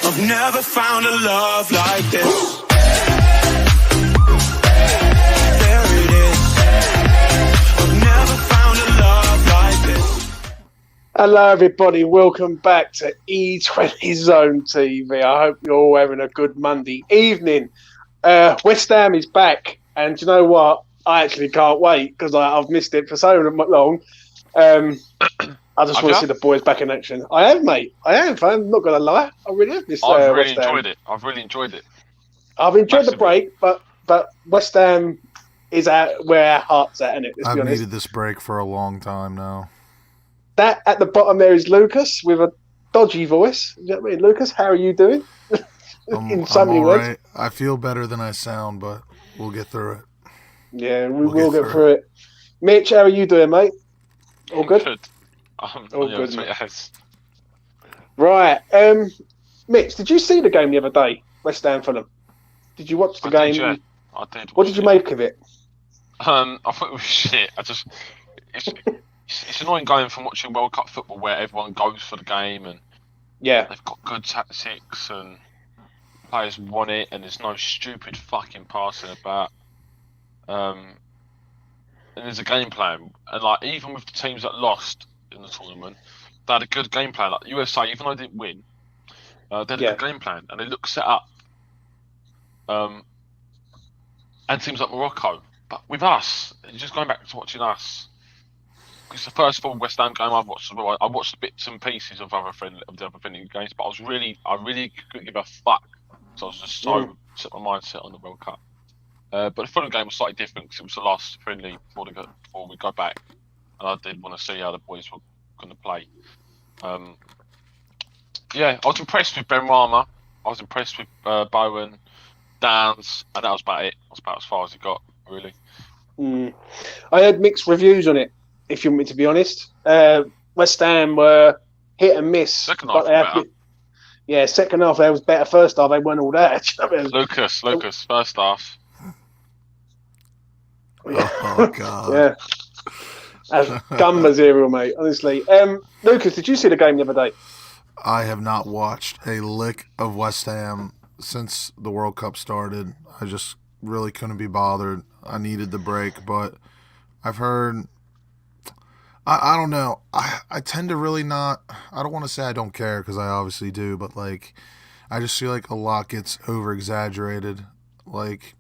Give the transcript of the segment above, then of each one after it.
I've never found a love like this. There it is. I've never found a love like this. Hello everybody, welcome back to E20 Zone TV. I hope you're all having a good Monday evening. West Ham is back, and do you know what? I actually can't wait because I've missed it for so long. I just want to see the boys back in action. I have, mate. I have. I'm not going to lie. I really have missed I've really West Ham. enjoyed it. I've really enjoyed it. I've enjoyed Massively. the break, but West Ham is at where our heart's at, innit? Let's be I've honest. needed this break for a long time now. That at the bottom there is Lucas with a dodgy voice. You know what I mean? Lucas, how are you doing? In so many words. Right. I feel better than I sound, but we'll get through it. Yeah, we will get through it. Mitch, how are you doing, mate? All good? All good. Yes. Right. Mitch, did you see the game the other day? West Ham Fulham. Did you watch the game? Did, yeah. I did. What did you make of it? I thought it was shit. It's annoying going from watching World Cup football where everyone goes for the game and they've got good tactics and players want it and there's no stupid fucking passing about. And there's a game plan, and like even with the teams that lost in the tournament, they had a good game plan. Like the USA, even though they didn't win, they had a good game plan and they look set up. And teams like Morocco, but with us, just going back to watching us. It's the first full West Ham game I've watched as well. I watched the bits and pieces of the other friendly games, but I really couldn't give a fuck. So I was just so set my mindset on the World Cup. But the Fulham game was slightly different because it was the last friendly before we go back, and I did want to see how the boys were going to play. I was impressed with Ben Rama. I was impressed with Bowen, Downs, and that was about it. That was about as far as it got, really. I heard mixed reviews on it, if you want me to be honest. West Ham were hit and miss. Second half was better. Yeah, second half they was better. First half they weren't all that. Lucas, first half. Oh God. Yeah. That's gun material, mate, honestly. Lucas, did you see the game the other day? I have not watched a lick of West Ham since the World Cup started. I just really couldn't be bothered. I needed the break, but I've heard... I don't know. I tend to really not... I don't want to say I don't care, because I obviously do, but, like, I just feel like a lot gets over-exaggerated. Like,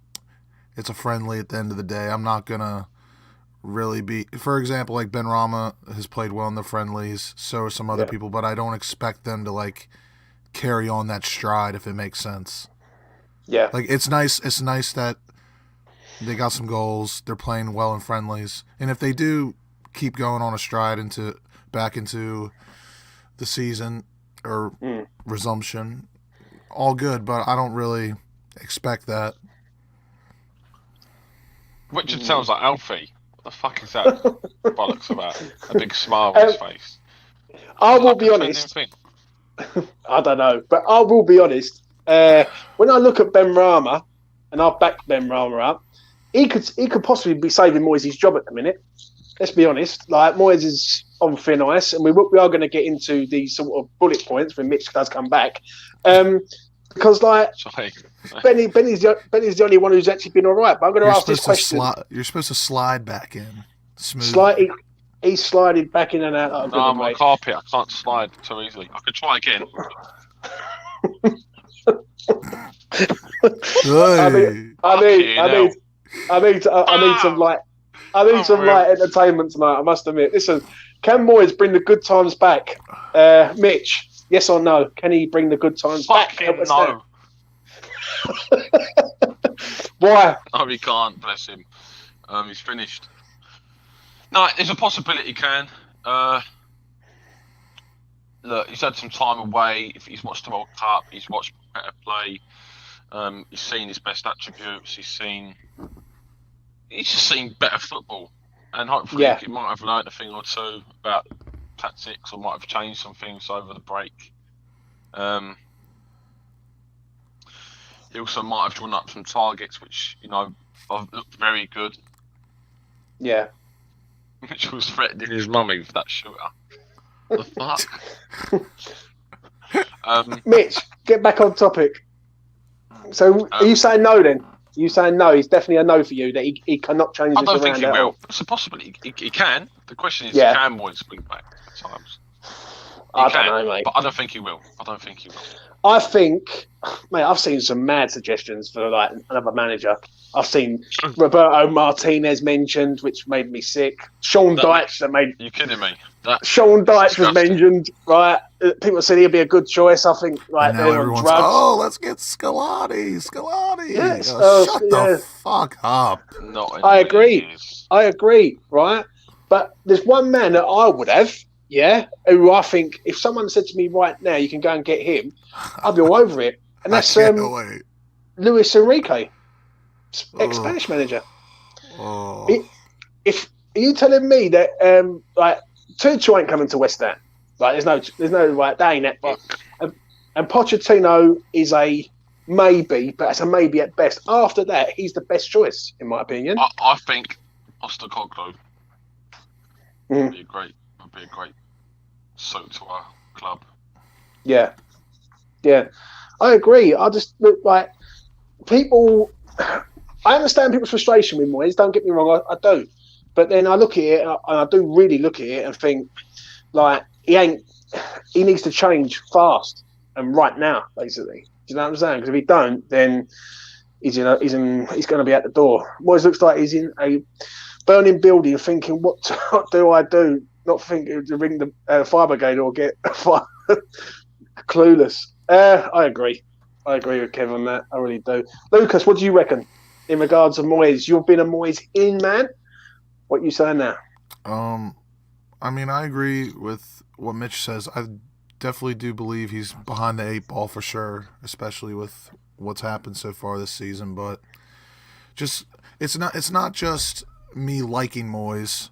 it's a friendly at the end of the day. I'm not going to really be... For example, like, Ben Rama has played well in the friendlies, so are some other people, but I don't expect them to, like, carry on that stride, if it makes sense. Yeah. Like, it's nice that they got some goals, they're playing well in friendlies, and if they do keep going on a stride back into the season or resumption, all good, but I don't really expect that. Richard sounds like Alfie. What the fuck is that bollocks about? A big smile on his face. I will be honest. I don't know, but I will be honest. When I look at Ben Rama, and I've backed Ben Rama up, he could possibly be saving Moyes' job at the minute. Let's be honest. Like, Moyes is on thin ice, and we are going to get into these sort of bullet points when Mitch does come back. Because, like, Benny's the only one who's actually been all right. But I'm going to ask this question. You're supposed to slide back in. Smooth. He slided back in and out. No, I'm on carpet. I can't slide too easily. I could try again. I need some light. I need some light entertainment tonight, I must admit. Listen, can Moyes bring the good times back? Mitch, yes or no? Can he bring the good times back? No. Why? No, he can't, bless him. He's finished. No, there's a possibility he can. Look, he's had some time away. If he's watched the World Cup, he's watched better play. He's seen his best attributes. He's just seen better football, and hopefully he might have learned a thing or two about tactics, or might have changed some things over the break. He also might have drawn up some targets, which have looked very good. Yeah. Which was threatening his mummy with that shooter. The fuck? Mitch, get back on topic. So, are you saying no then? You saying no? He's definitely a no for you. That he cannot change this around. I don't think he will. It's a possibility. He can. The question is, can Moyes bring back at times? I don't know, mate. But I don't think he will. I think, mate, I've seen some mad suggestions for like another manager. I've seen Roberto Martinez mentioned, which made me sick. Sean Dyche that made. You're kidding me. Sean Dyche was mentioned, right? People said he'd be a good choice. I think, like, and now everyone's drugs. Let's get Scolari. Yes. Shut the fuck up. I agree, right? But there's one man that I would have. Yeah, who I think if someone said to me right now, you can go and get him, I'd be all over it. And that's Luis Enrique, ex-Spanish manager. If are you telling me that like Tuchel ain't coming to West Ham, like there's no like that ain't it. And Pochettino is a maybe, but it's a maybe at best. After that, he's the best choice in my opinion. I think Postecoglou would be a great suit to our club. Yeah. I agree. I just look like people. I understand people's frustration with Moyes. Don't get me wrong, I do. But then I look at it, and I do really look at it and think, like, he needs to change fast and right now, basically. Do you know what I'm saying? Because if he don't, then he's going to be at the door. Moyes looks like he's in a burning building, thinking, what do I do? Not thinking to ring the fire brigade or get clueless. I agree with Kev on that. I really do. Lucas, what do you reckon in regards to Moyes? You've been a Moyes in man. What are you saying now? I mean, I agree with what Mitch says. I definitely do believe he's behind the 8 ball for sure, especially with what's happened so far this season. But just it's not just me liking Moyes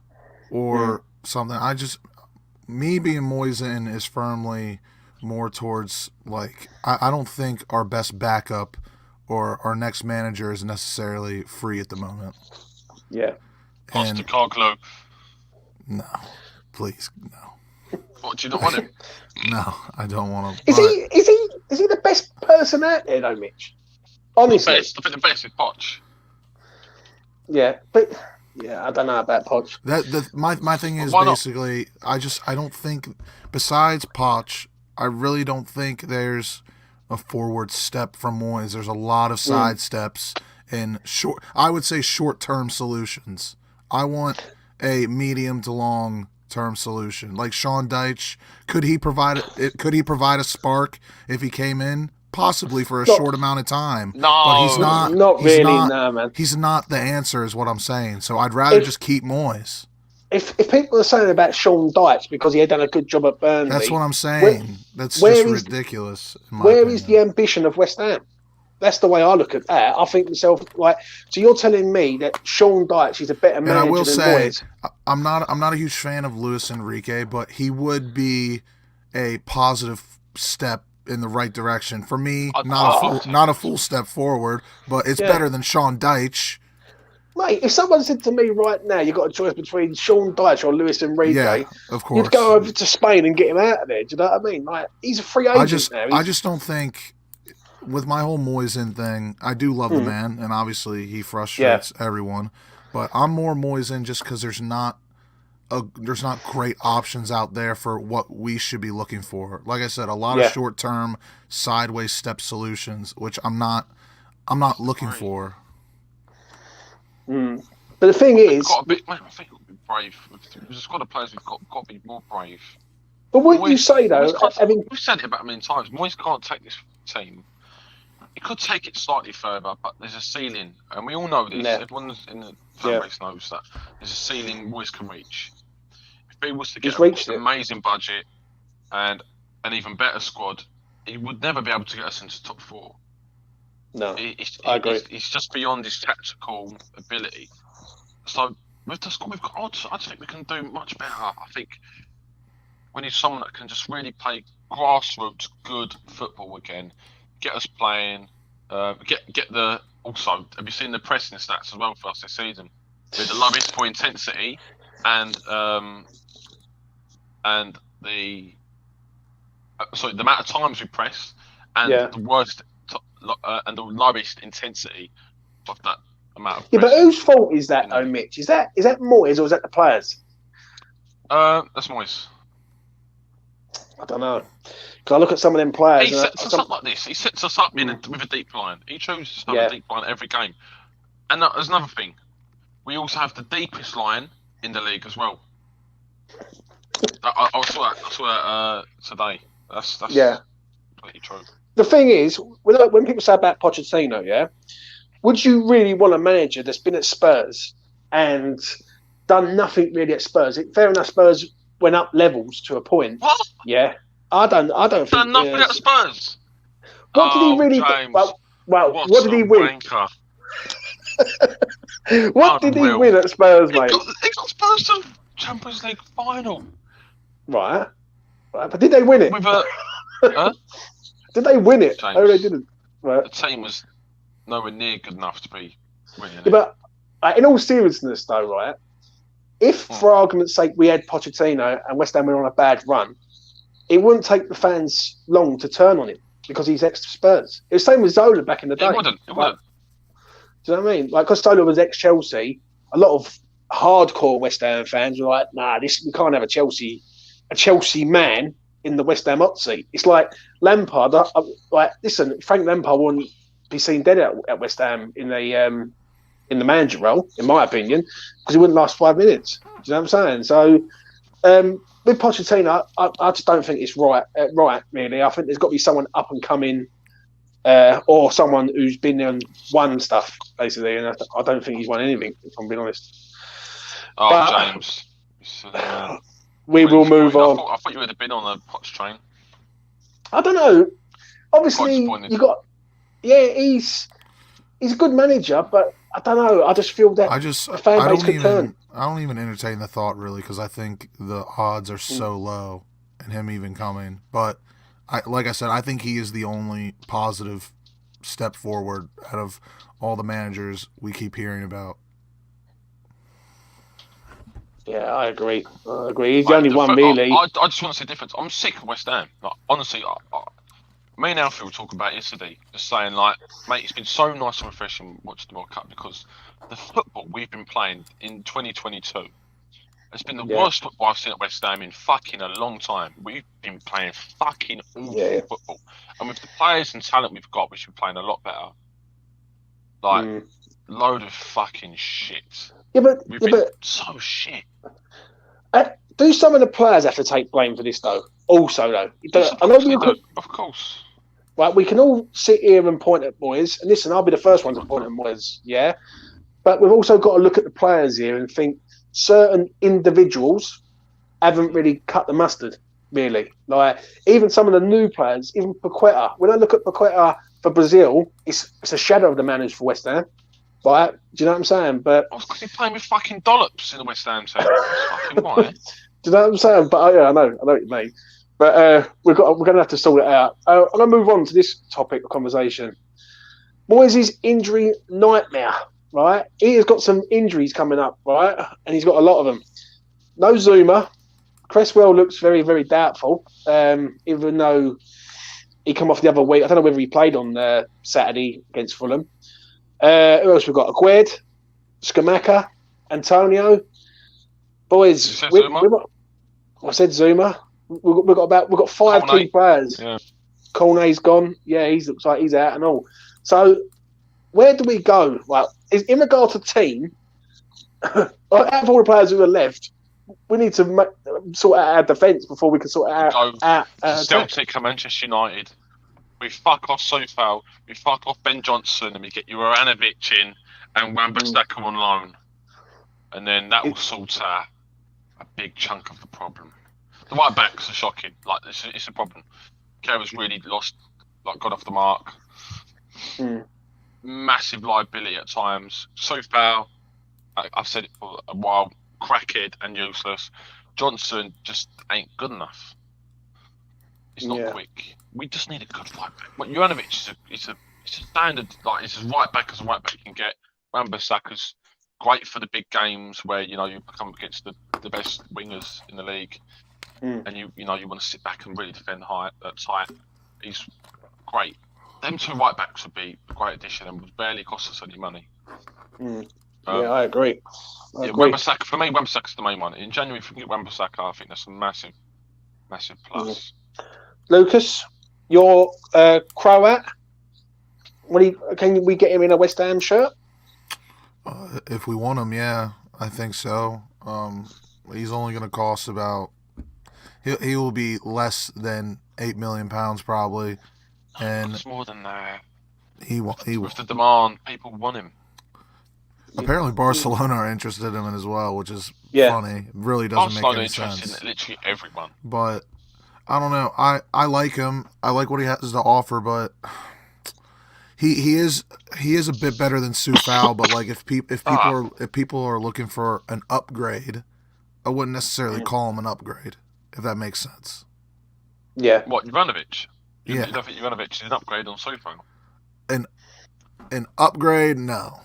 or something. Me being Moyes in is firmly more towards, like, I don't think our best backup or our next manager is necessarily free at the moment. Yeah. Postecoglou. No, please, no. What, do you not want him? No, I don't want him. Is he the best person out there, though, Mitch? Honestly, I think the best is Poch. Yeah, but I don't know about Poch. My thing is basically, I don't think, besides Poch, I really don't think there's a forward step from Moyes. There's a lot of side steps and I would say short-term solutions. I want a medium to long-term solution. Like Sean Dyche, could he provide a spark if he came in? Possibly for a short amount of time. No, but he's not. Not really, no, man. He's not the answer, is what I'm saying. So I'd rather just keep Moyes. If people are saying about Sean Dyche because he had done a good job at Burnley, that's what I'm saying. That's just ridiculous. Where is the ambition of West Ham? That's the way I look at that. I think myself, like, so you're telling me that Sean Dyche is a better manager than Moyes? And I will say, I'm not a huge fan of Luis Enrique, but he would be a positive step in the right direction for me. Not a full step forward, but it's better than Sean Dyche. Mate, if someone said to me right now, you've got a choice between Sean Dyche or Luis Enrique, of course, you'd go over to Spain and get him out of there. Do you know what I mean? Like, he's a free agent now. I just don't think, with my whole Moyes in thing, I do love the man, and obviously he frustrates everyone. But I'm more Moyes in just because there's not great options out there for what we should be looking for. Like I said, a lot of short-term sideways step solutions, which I'm not looking for. But the thing is, I think we'll be brave. We've just got to players. We've got to be more brave. But what you say though, we've said it about a million times. Moyes can't take this team. He could take it slightly further, but there's a ceiling, and we all know this. Yeah. Everyone in the fan base knows that there's a ceiling Moyes can reach. If he was to get an amazing budget and an even better squad, he would never be able to get us into top 4. No, I agree. He's just beyond his tactical ability. So with the squad we've got, I think we can do much better. I think we need someone that can just really play grassroots good football again, get us playing, get the. Also, have you seen the pressing stats as well for us this season? With the lowest for intensity and the amount of times we press and the worst and the lowest intensity of that amount of. Yeah, but whose fault is that, though, Mitch? Is that Moyes or is that the players? That's Moyes. I don't know. Because I look at some of them players. He sets us up like this. He sets us up with a deep line. He chooses to have a deep line every game. And there's another thing. We also have the deepest line in the league as well. I saw that today. That's completely true. The thing is, when people say about Pochettino, would you really want a manager that's been at Spurs and done nothing really at Spurs? Fair enough, Spurs went up levels to a point. What? Yeah, I don't think done nothing at Spurs. What did he really? James, what did he win? What did he win at Spurs, mate? He got Spurs to the Champions League final. Right, but did they win it? With a, did they win it? James, Oh, they didn't. Right. The team was nowhere near good enough to be winning it. But in all seriousness, though, right? If, for argument's sake, we had Pochettino and West Ham were on a bad run, it wouldn't take the fans long to turn on him because he's ex-Spurs. It was the same with Zola back in the day. It wouldn't. Do you know what I mean? Like, because Zola was ex-Chelsea, a lot of hardcore West Ham fans were like, "Nah, we can't have a Chelsea man in the West Ham hot seat." It's like Lampard. Listen, Frank Lampard wouldn't be seen dead at West Ham in the manager role, in my opinion, because he wouldn't last 5 minutes. Do you know what I'm saying? So with Pochettino, I just don't think it's right. Really, I think there's got to be someone up and coming, or someone who's been there and won stuff, basically. And I don't think he's won anything, if I'm being honest. Oh, but, James. We will move on. I thought you would have been on the Poch train. I don't know. Obviously, you got. Yeah, he's a good manager, but I don't know. I just feel that the fan base could turn. I don't even entertain the thought, really, because I think the odds are so low in him even coming. But like I said, I think he is the only positive step forward out of all the managers we keep hearing about. Yeah, I agree. He's the only one, really. I just want to say the difference. I'm sick of West Ham. Like, honestly, me and Alfie were talking about it yesterday, just saying, like, mate, it's been so nice and refreshing watching the World Cup because the football we've been playing in 2022 has been the worst football I've seen at West Ham in fucking a long time. We've been playing fucking awful football. And with the players and talent we've got, we should be playing a lot better. Like, load of fucking shit. We've been so shit. Do some of the players have to take blame for this, though? Also, though, I know we could, of course. Right, we can all sit here and point at Moyes, and listen, I'll be the first one to point at Moyes, yeah. But we've also got to look at the players here and think certain individuals haven't really cut the mustard, really. Like even some of the new players, even Paqueta. When I look at Paqueta for Brazil, it's a shadow of the manager for West Ham. Right? Do you know what I'm saying? But because he's playing with fucking dollops in the West Ham team. Fucking why? Do you know what I'm saying? But I know what you mean. But we're going to have to sort it out. I'm going to move on to this topic of conversation. Moyes' injury nightmare, right? He has got some injuries coming up, right? And he's got a lot of them. No Zuma. Cresswell looks very, very doubtful, even though he come off the other week. I don't know whether he played on Saturday against Fulham. Who else we've got? Aguerd, Skamaka, Antonio. Boys, I said Zuma. We've got 5 key players. Yeah. Cornet's gone. Yeah, he looks like he's out and all. So where do we go? Well, in regard to team, out of all the players who are left, we need to sort out our defence before we can sort out Celtic and Manchester United. We fuck off Sofal, we fuck off Ben Johnson, and we get Juranovic in and Wan-Bissaka on loan. And then that will sort out a big chunk of the problem. The right backs are shocking. Like, it's a problem. Kera's really lost, got off the mark. Massive liability at times. Sofal, I've said it for a while, crackhead and useless. Johnson just ain't good enough. He's not quick. We just need a good right back. But Juranovic is a standard, it's as right back as a right back can get. Wan-Bissaka's great for the big games where you come up against the best wingers in the league, and you want to sit back and really defend tight. He's great. Them 2 right backs would be a great addition and would barely cost us any money. I agree. Wan-Bissaka, for me, Wan-Bissaka's the main one. In January, if we can get Wan-Bissaka, I think that's a massive plus. Lucas, you're Croat. Can we get him in a West Ham shirt? If we want him, yeah, I think so. He's only going to cost about. He will be less than £8 million probably, and it's more than that. He with the demand, people want him. Apparently, Barcelona are interested in him as well, which is funny. It really doesn't make any sense. Interested in literally everyone. But I don't know. I like him. I like what he has to offer, but he is a bit better than Soufal. But like if people are looking for an upgrade, I wouldn't necessarily call him an upgrade, if that makes sense. Yeah. What, Ivanovic? You don't think Ivanovic is an upgrade on Soufal? An upgrade? No.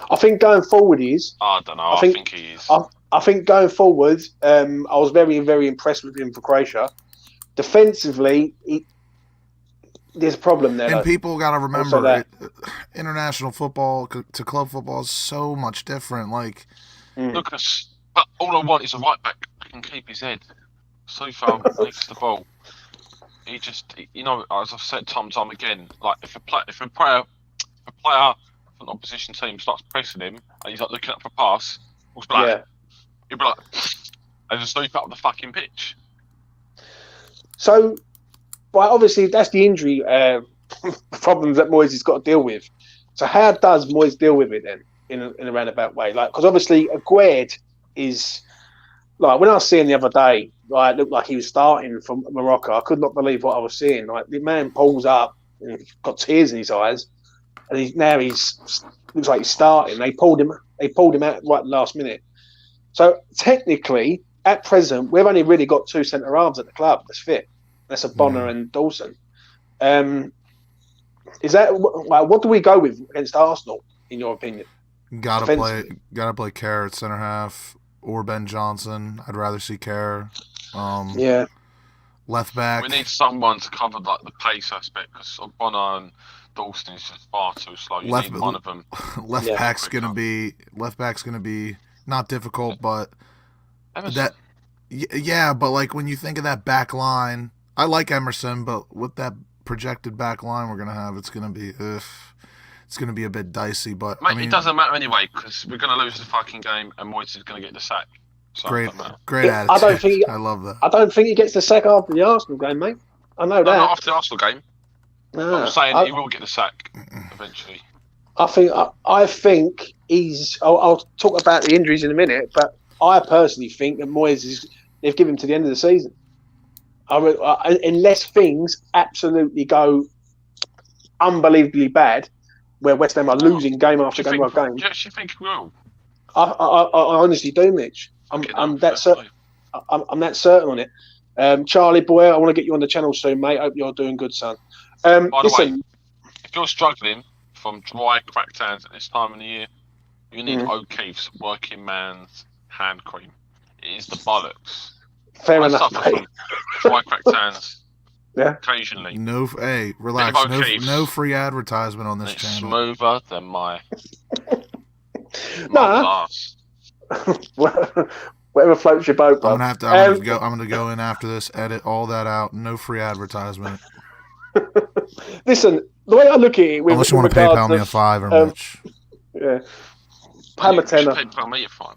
I think going forward is. I don't know. I think he is. I think going forward, I was very, very impressed with him for Croatia. Defensively, there's a problem there. And people got to remember, international football to club football is so much different. Like, Lucas, but all I want is a right back that can keep his head. Soufal makes the ball. He just, as I've said time and time again, like if a player from an opposition team starts pressing him and he's like looking up for a pass, he'll be like, and just sweep up the fucking pitch. So, obviously that's the injury problems that Moyes has got to deal with. So how does Moyes deal with it then in a roundabout way? Like, because obviously Aguerd is like when I was seeing the other day, like it looked like he was starting from Morocco. I could not believe what I was seeing. Like the man pulls up and he's got tears in his eyes, and he's looks like he's starting. They pulled him out right at the last minute. So technically, at present, we've only really got 2 centre halves at the club that's fit. That's a Bonner and Dawson. Is that what do we go with against Arsenal? In your opinion, gotta play Kerr at centre half or Ben Johnson. I'd rather see Kerr. Left back. We need someone to cover like the pace aspect because Bonner and Dawson is just far too slow. You need one of them. Left back's gonna be not difficult, but Emerson. But like when you think of that back line, I like Emerson, but with that projected back line we're gonna have, it's gonna be a bit dicey. But mate, it doesn't matter anyway because we're gonna lose the fucking game and Moyes is gonna get the sack. So great attitude. I love that. I don't think he gets the sack after the Arsenal game, mate. I know that. Not after the Arsenal game. I'm saying he will get the sack eventually. I think he's. I'll talk about the injuries in a minute, but I personally think that Moyes they've given him to the end of the season. Unless things absolutely go unbelievably bad, where West Ham are losing game after game after game. Do you actually think he will? I honestly do, Mitch. I'm that certain on it. Charlie boy, I want to get you on the channel soon, mate. Hope you're doing good, son. By the way, if you're struggling from dry cracked hands at this time of the year, you need O'Keeffe's working man's hand cream. It is the bollocks. Fair enough, mate. Dry cracked hands. Yeah. Occasionally. Relax. No free advertisement on this channel. Smoother than my glass. Whatever floats your boat, bro. I'm gonna go in after this, edit all that out. No free advertisement. Listen, the way I look at it, unless you want to PayPal me a $5 Mitch. Yeah. Pay a tenner. PayPal me a $5.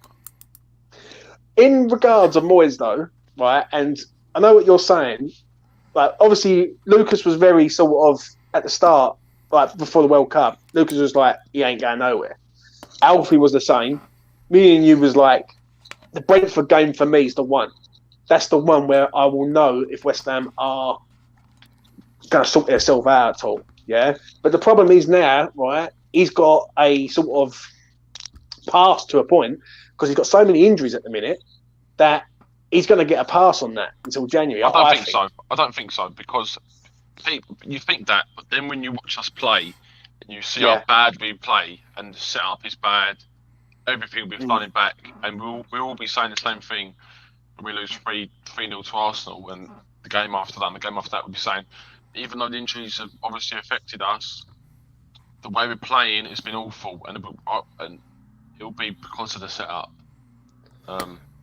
In regards of Moyes, though, right, and I know what you're saying. Like, obviously, Lucas was very sort of at the start, like before the World Cup. Lucas was like, he ain't going nowhere. Alfie was the same. Me and you was like, the Brentford game for me is the one. That's the one where I will know if West Ham are going to sort themselves out at all. Yeah, but the problem is now, right? He's got a sort of pass to a point because he's got so many injuries at the minute that he's going to get a pass on that until January. I don't think so. I don't think so because you think that, but then when you watch us play and you see how bad we play and the setup is bad, everything will be flooding back, and we'll all be saying the same thing when we lose 3-0 to Arsenal, and the game after that and the game after that we'll be saying even though the injuries have obviously affected us, the way we're playing has been awful, and it'll be because of the setup.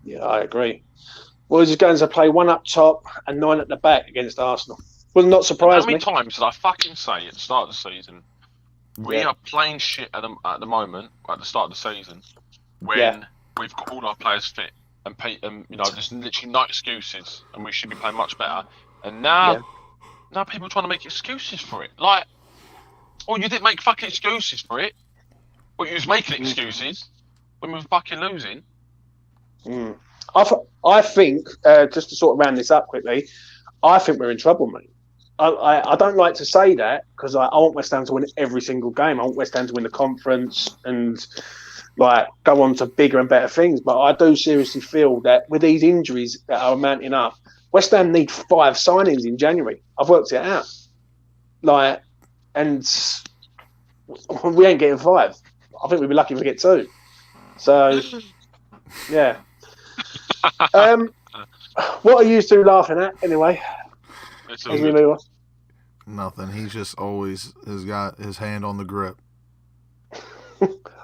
Yeah, I agree. Moyes is going to play 1 up top and 9 at the back against Arsenal. Will not surprise me. How many times did I fucking say at the start of the season, we are playing shit at the moment, at the start of the season, when we've got all our players fit and there's literally no excuses, and we should be playing much better. And now people are trying to make excuses for it. Like, you didn't make fucking excuses for it. But you was making excuses when we were fucking losing. I think, just to sort of round this up quickly, I think we're in trouble, mate. I don't like to say that because I want West Ham to win every single game. I want West Ham to win the conference and go on to bigger and better things. But I do seriously feel that with these injuries that are mounting up, West Ham need 5 signings in January. I've worked it out. And we ain't getting 5. I think we'd be lucky if we get 2. So, yeah. What are you two laughing at anyway? As we move on. Nothing. He just always has got his hand on the grip.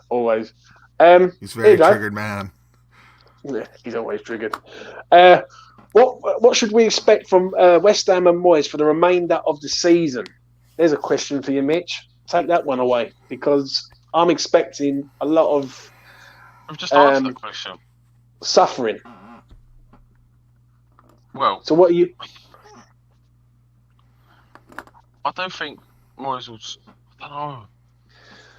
Always. He's a very triggered man. Yeah, he's always triggered. What should we expect from West Ham and Moyes for the remainder of the season? There's a question for you, Mitch. Take that one away, because I'm expecting a lot of I've just answered the question. Suffering. Well, so what are you? I don't think Moyes will. I don't know.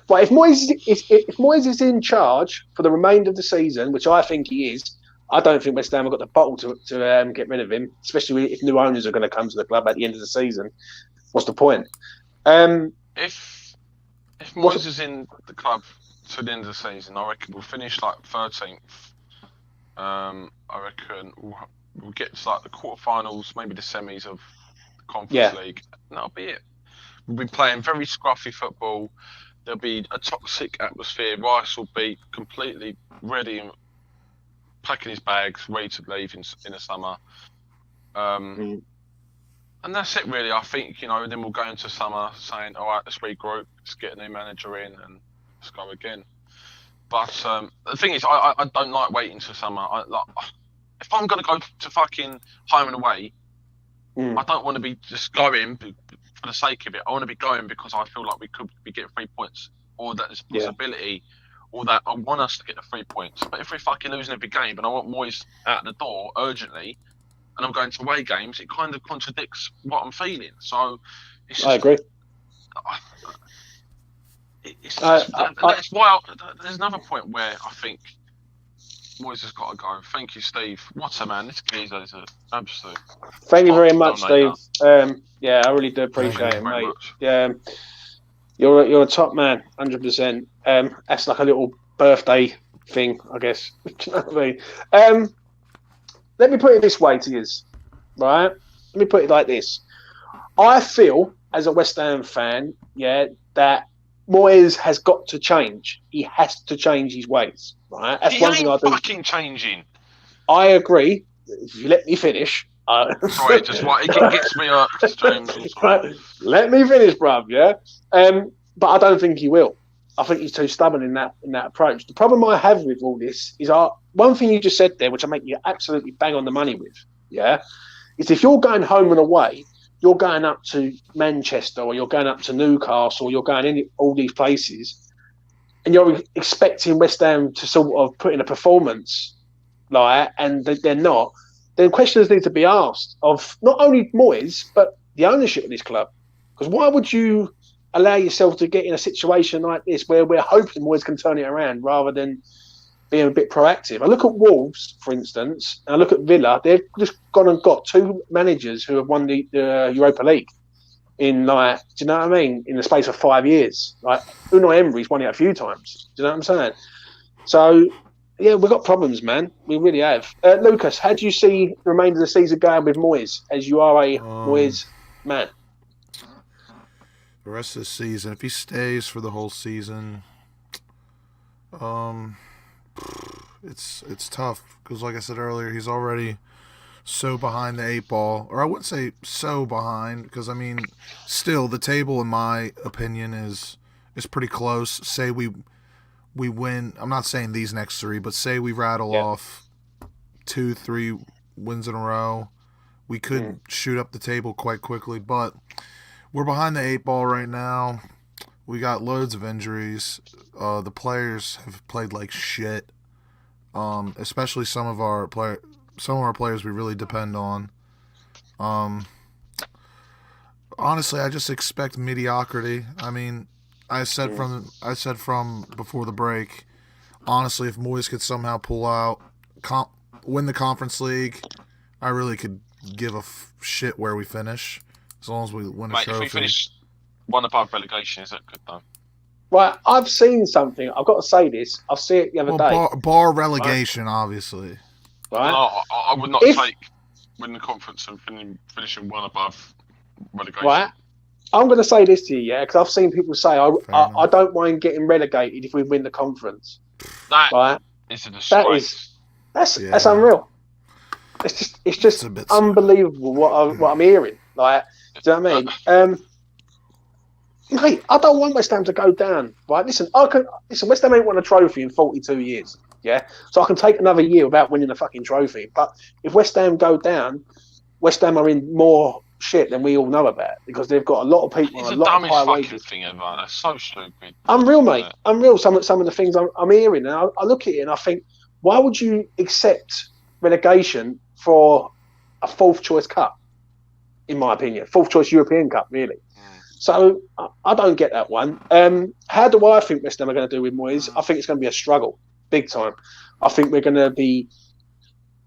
Well, if Moyes is in charge for the remainder of the season, which I think he is, I don't think West Ham have got the bottle to get rid of him, especially if new owners are going to come to the club at the end of the season. What's the point? If Moyes is in the club to the end of the season, I reckon we'll finish 13th. I reckon we'll get to the quarterfinals, maybe the semis of the Conference League, and that'll be it. We'll be playing very scruffy football. There'll be a toxic atmosphere. Rice will be completely ready and packing his bags, ready to leave in the summer. And that's it, really. I think, then we'll go into summer saying, all right, let's regroup, let's get a new manager in, and let's go again. But the thing is, I don't like waiting till summer. If I'm going to go to fucking home and away, I don't want to be just going for the sake of it. I want to be going because I feel like we could be getting 3 points, or that there's a possibility, or that I want us to get the 3 points. But if we're fucking losing every game and I want Moyes out the door urgently, and I'm going to away games, it kind of contradicts what I'm feeling. So it's just, I agree. That's why there's another point where I think Moyes has got to go. Thank you, Steve. What a man. This geezer is an absolute. Thank you very much, Steve. I really do appreciate it, mate. Yeah, you're a top man, 100%. That's like a little birthday thing, I guess. Do you know what I mean? Let me put it this way to you, right? Let me put it like this. I feel, as a West Ham fan, that Moyes has got to change. He has to change his ways, right? That's he one ain't thing I do. Fucking changing. I agree. If you let me finish. Sorry, it gets me up, James. Right. Let me finish, bruv, yeah? But I don't think he will. I think he's too stubborn in that approach. The problem I have with all this is one thing you just said there, which I make you absolutely bang on the money with, is if you're going home and away, you're going up to Manchester or you're going up to Newcastle or you're going in all these places and you're expecting West Ham to sort of put in a performance and they're not, then questions need to be asked of not only Moyes, but the ownership of this club. Because why would you allow yourself to get in a situation like this where we're hoping Moyes can turn it around rather than being a bit proactive? I look at Wolves, for instance, and I look at Villa. They've just gone and got 2 managers who have won the Europa League in, do you know what I mean, in the space of 5 years. Unai Emery's won it a few times. Do you know what I'm saying? So, yeah, we've got problems, man. We really have. Lucas, how do you see the remainder of the season going with Moyes, as you are a Moyes man? The rest of the season, if he stays for the whole season, it's tough because, like I said earlier, he's already so behind the eight ball, or I wouldn't say so behind, because I mean, still the table, in my opinion, is pretty close. Say we win. I'm not saying these next three, but say we rattle off 2-3 wins in a row, we could shoot up the table quite quickly. But we're behind the eight ball right now. We got loads of injuries. The players have played like shit. Especially some of our players we really depend on. Honestly, I just expect mediocrity. I mean, I said from before the break. Honestly, if Moyes could somehow pull out, win the Conference League, I really could give a shit where we finish, as long as we win a trophy. If we finish one above relegation, is that good though? Right, I've seen something. I've got to say this. I've seen it the other day. Bar relegation, obviously. Right. No, I would not take winning the conference and finishing one above relegation. Right. I'm going to say this to you, yeah, because I've seen people say I don't mind getting relegated if we win the conference. That is a disgrace. That's unreal. It's just unbelievable what I'm hearing. Like, do you know what I mean? Mate, I don't want West Ham to go down. Right? Listen, West Ham ain't won a trophy in 42 years. Yeah, so I can take another year without winning a fucking trophy. But if West Ham go down, West Ham are in more shit than we all know about, because they've got a lot of people on a lot of high wages. Thing ever. That's so stupid. Unreal, mate. Unreal. Some of the things I'm hearing, and I look at it and I think, why would you accept relegation for a fourth choice cup? In my opinion, fourth choice European Cup, really. So I don't get that one. How do I think West Ham are going to do with Moyes? I think it's going to be a struggle, big time. I think we're going to be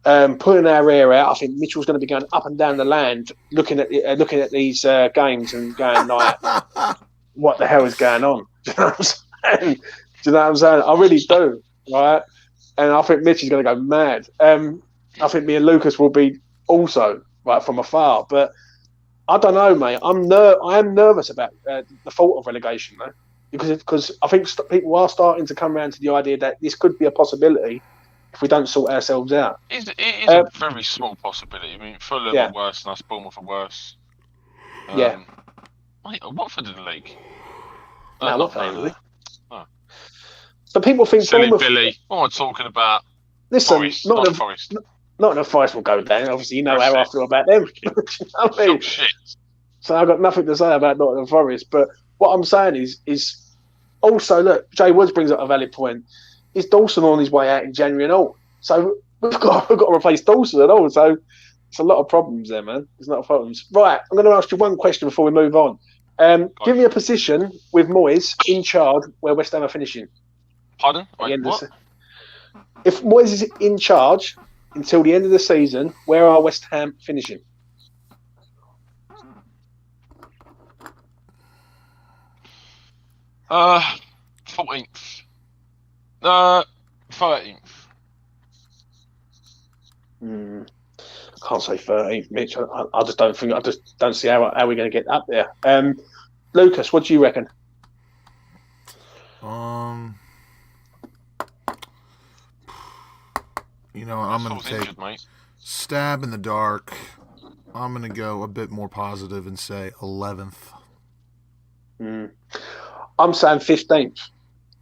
pulling our hair out. I think Mitchell's going to be going up and down the land, looking at these games and going like, "What the hell is going on?" Do you know what I'm saying? Do you know what I'm saying? I really do, right? And I think Mitch is going to go mad. I think me and Lucas will be also right from afar, but I don't know, mate. I am nervous about the thought of relegation, though, because I think people are starting to come around to the idea that this could be a possibility if we don't sort ourselves out. It is a very small possibility. I mean, Fulham are worse than us, Bournemouth are worse. Mate, Watford in the league. No, Watford in the league. So people think Silly Bournemouth... Billy. What am I talking about? Listen, Forest, not Forest. Not enough Forest will go down. Obviously, you know how I feel about them. You know what I mean? Shit. So I've got nothing to say about Nottingham Forest. But what I'm saying is also, look, Jay Woods brings up a valid point. Is Dawson on his way out in January and all? So we've got to replace Dawson and all. So it's a lot of problems there, man. There's a lot of problems. Right, I'm going to ask you one question before we move on. Give me a position with Moyes in charge where West Ham are finishing. Pardon? What? If Moyes is in charge until the end of the season, where are West Ham finishing? Uh, 14th. 13th. I can't say 13th, Mitch. I just don't think. I just don't see how we're going to get up there. Lucas, what do you reckon? You know, I'm going to take stab in the dark. I'm going to go a bit more positive and say 11th. I'm saying 15th.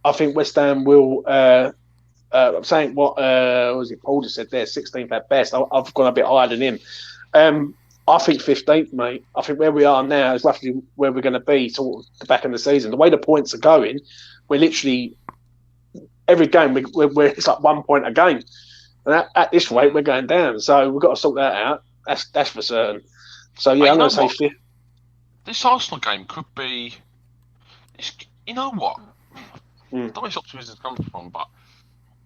I think West Ham will. I'm saying what was it? Paul just said there, 16th at best. I've gone a bit higher than him. I think 15th, mate. I think where we are now is roughly where we're going to be toward the back end of the season. The way the points are going, we're literally every game we're it's like 1 point a game. And at this rate, we're going down. So we've got to sort that out. That's for certain. So, yeah, I'm going to say fifth. This Arsenal game could be... You know what? I don't know where this optimism comes from, but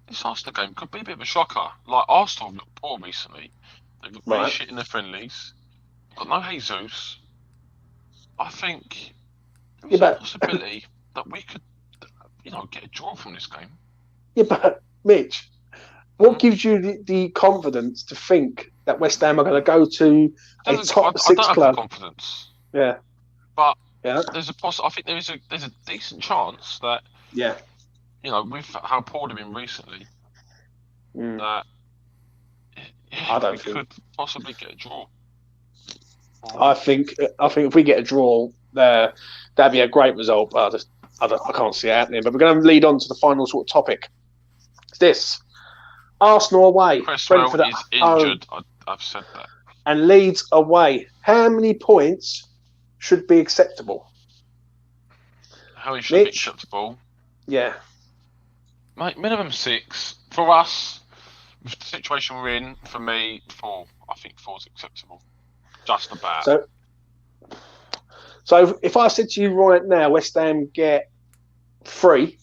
this Arsenal game could be a bit of a shocker. Like, Arsenal have looked poor recently. They've looked really shit in their friendlies. Got no Jesus. I think there's a possibility that we could, get a draw from this game. Yeah, but, Mitch... What gives you the confidence to think that West Ham are going to go to a top six club? I don't have the confidence. Yeah, but there's I think there's a decent chance that with how poor they've been recently, that Yeah, I don't we think. could possibly get a draw. I think if we get a draw there, that'd be a great result. But I can't see it happening. But we're going to lead on to the final sort of topic. It's this: Arsenal away, Cresswell Brentford at is home, injured. I've said that. and Leeds away. How many points should be acceptable? How he should be Mitch? acceptable. Yeah. Mate, minimum 6. For us, with the situation we're in, for me, 4. I think 4's acceptable. Just about. So if I said to you right now, West Ham get 3,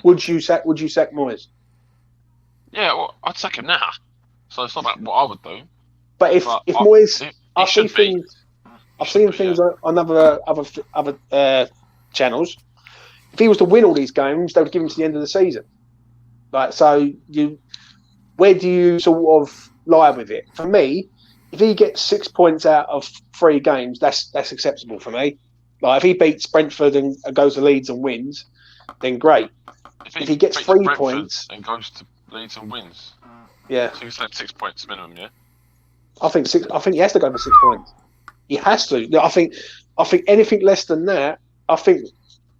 would you sack Moyes? Yeah, well, I'd sack him now. So it's not about what I would do. But if Moyes, I've seen things on other channels. If he was to win all these games, they would give him to the end of the season. Like, so where do you sort of lie with it? For me, if he gets 6 points out of 3 games, that's acceptable for me. Like, if he beats Brentford and goes to Leeds and wins, then great. If he gets 3 points and goes to Leeds and wins, yeah, so he's like 6 points minimum, yeah. I think he has to go for 6 points. He has to. I think anything less than that, I think.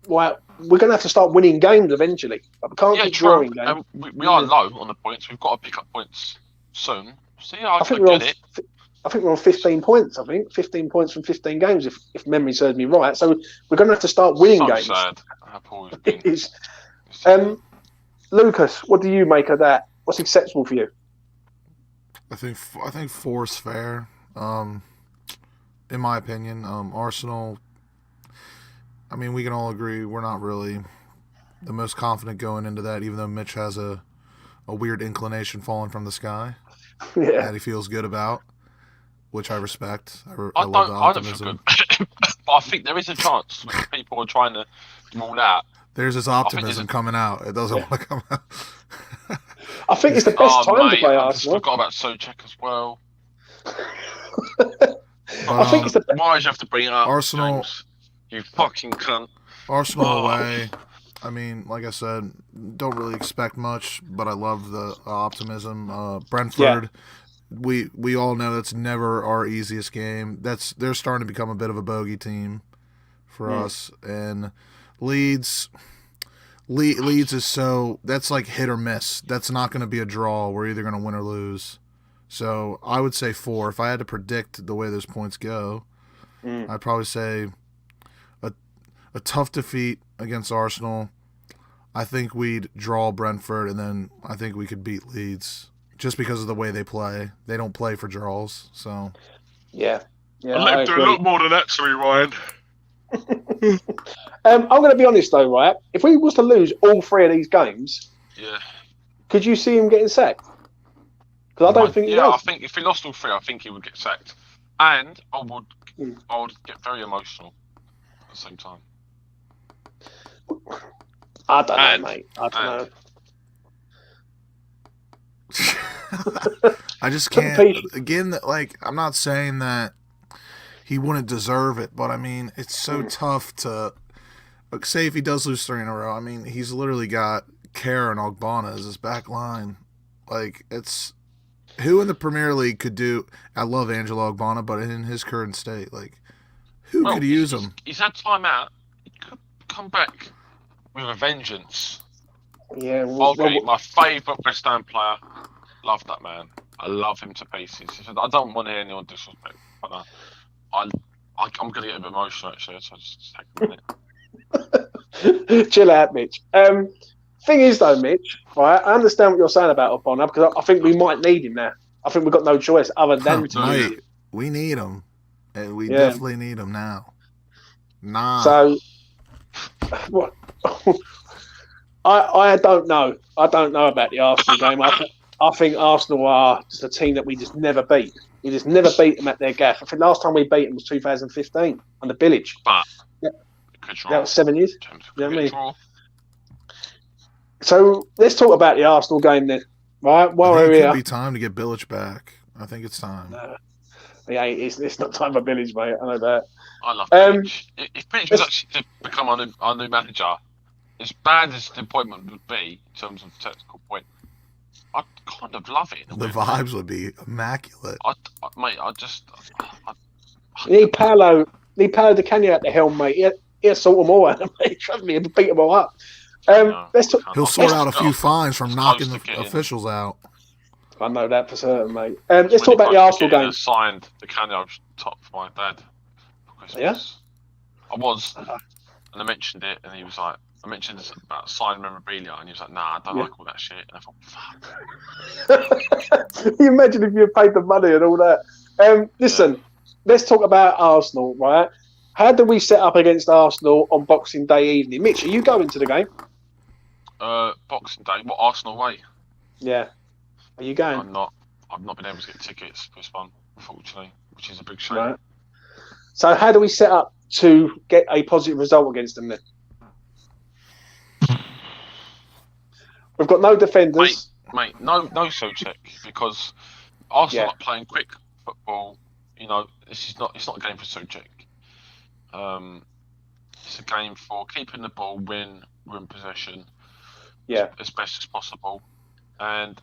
Well, we're going to have to start winning games eventually. But we can't keep drawing games. We are low on the points. We've got to pick up points soon. So yeah, I think we're on 15 points. I think 15 points from 15 games, if memory serves me right. So we're going to have to start winning games. Sad. How poor we've been. Lucas, what do you make of that? What's acceptable for you? I think 4 is fair. In my opinion, Arsenal. I mean, we can all agree we're not really the most confident going into that, even though Mitch has a weird inclination falling from the sky that he feels good about, which I respect. I love the optimism. I don't feel good. But I think there is a chance which people are trying to rule out. There's this optimism coming out. It doesn't want to come out. I think it's the best time to play Arsenal. I forgot about Socek as well. I think it's the best. Why did you have to bring it up, Arsenal? James? You fucking cunt. Arsenal away. I mean, like I said, don't really expect much, but I love the optimism. Brentford, we all know that's never our easiest game. They're starting to become a bit of a bogey team for us. And Leeds is that's like hit or miss. That's not going to be a draw. We're either going to win or lose. So I would say 4. If I had to predict the way those points go, I'd probably say a tough defeat against Arsenal. I think we'd draw Brentford, and then I think we could beat Leeds just because of the way they play. They don't play for draws, so yeah. I do a lot more than that, sorry, Ryan. I'm going to be honest though, right? If we was to lose all 3 of these games, could you see him getting sacked? Because I don't think he does. I think if he lost all 3, I think he would get sacked, and I would get very emotional at the same time. I don't know, mate. I don't know. I just can't. Again, like, I'm not saying that he wouldn't deserve it, but I mean, it's so tough to say if he does lose 3 in a row. I mean, he's literally got Kerr and Ogbonna as his back line. Like, it's who in the Premier League could do. I love Angelo Ogbonna, but in his current state, like, who could use him? He's had time out. He could come back with a vengeance. Yeah, my favourite West Ham player. Love that man. I love him to pieces. I don't want to hear anyone disrespect, but I'm going to get a bit emotional actually, so just take a minute. Chill out, Mitch. Thing is though, Mitch, right? I understand what you're saying about Ogbonna because I think we might need him now. I think we've got no choice other than to we need him. And we definitely need him now. So, what? I don't know. I don't know about the Arsenal game. I think Arsenal are just a team that we just never beat. We just never beat them at their gaff. I think last time we beat them was 2015 on the Village. But that was 7 years. You know what I mean? So let's talk about the Arsenal game then, right? While we're here, it could be time to get Bilic back. I think it's time. Yeah, it's not time for Bilic, mate. I know that. I love Bilic. If Bilic was actually to become our new manager, as bad as the appointment would be in terms of technical point, I'd kind of love it. The vibes would be immaculate. Mate, I need Paolo Di Canio at the helm, mate. He'll sort them all out, mate. Trust me, he'll beat them all up. He'll sort out a few fines from knocking the officials out. I know that for certain, mate. Let's talk about the Arsenal game. I signed the Canio top for my dad for Christmas. Yeah? I was, and I mentioned it, and he was like, I mentioned this about signed memorabilia, and he was like, nah, I don't like all that shit. And I thought, fuck. You imagine if you had paid the money and all that. Listen, let's talk about Arsenal, right? How do we set up against Arsenal on Boxing Day evening? Mitch, are you going to the game? Boxing Day? What, Arsenal away? Yeah. Are you going? I'm not. I've not been able to get tickets for this one, unfortunately, which is a big shame. Right. So how do we set up to get a positive result against them then? We've got no defenders. Mate, no Souček, because Arsenal are playing quick football. You know, it's not a game for Souček. It's a game for keeping the ball, win possession, as best as possible. And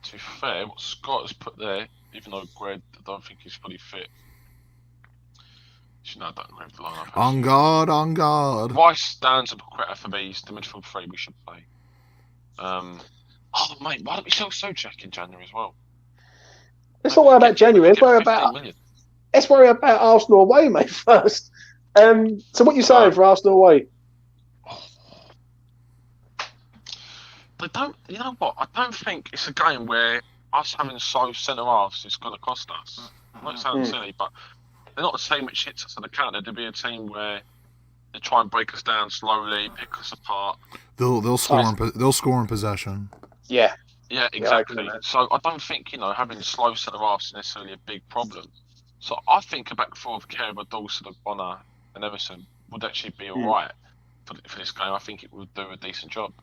to be fair, what Scott has put there, even though Greg, I don't think he's fully fit. I don't agree with the lineup. On guard. Rice stands up for me. It's the midfield three we should play. Mate, why don't we sell Souček in January as well? Let's not worry about January. Let's worry about Arsenal away, mate, first. So what are you saying for Arsenal away? They don't. You know what? I don't think it's a game where us having slow centre halves is going to cost us. I know it sounds silly, but they're not the same which hits us on the counter. There'll be a team where they try and break us down slowly, pick us apart. They'll score in possession. Yeah. Yeah, exactly. So I don't think having slow centre halves is necessarily a big problem. So I think a back four of Kerber, Dawson, Bonner, and Emerson would actually be all right for this game. I think it would do a decent job.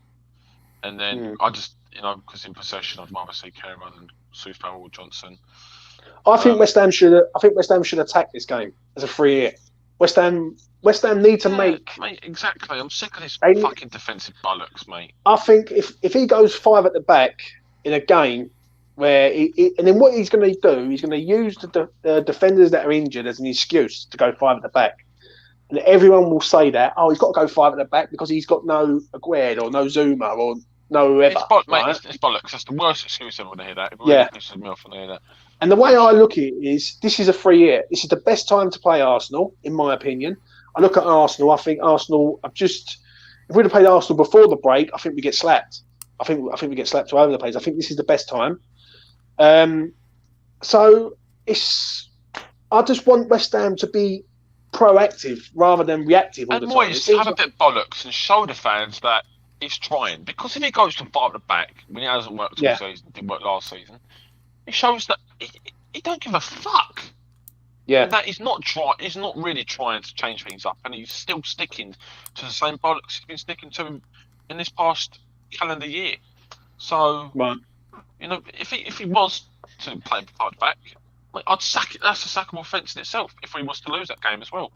And then I just, because in possession, I'd rather see Kerber than Soufal or Johnson. I think West Ham should attack this game as a free hit. West Ham need to make. Mate, exactly. I'm sick of this fucking defensive bollocks, mate. I think if he goes 5 at the back in a game where and then what he's going to do, he's going to use the defenders that are injured as an excuse to go 5 at the back. And everyone will say that, he's got to go 5 at the back because he's got no Aguero or no Zuma or no whoever. It's bollocks. That's the worst excuse ever to hear that. It really pisses me off when I hear that. And the way I look at it is, this is a free hit. This is the best time to play Arsenal, in my opinion. I look at Arsenal. I think Arsenal if we'd have played Arsenal before the break, I think we get slapped. I think we get slapped all over the place. I think this is the best time. So I just want West Ham to be proactive rather than reactive all the time. And Moyes have a bit of bollocks and show the fans that he's trying. Because if he goes to 5 at the back when he hasn't worked all season, didn't work last season, it shows that he don't give a fuck. Yeah, and that he's not really trying to change things up, and he's still sticking to the same bollocks he's been sticking to in this past calendar year. So, if he was to play 5 back, I'd sack it. That's a sackable offence in itself. If we was to lose that game as well.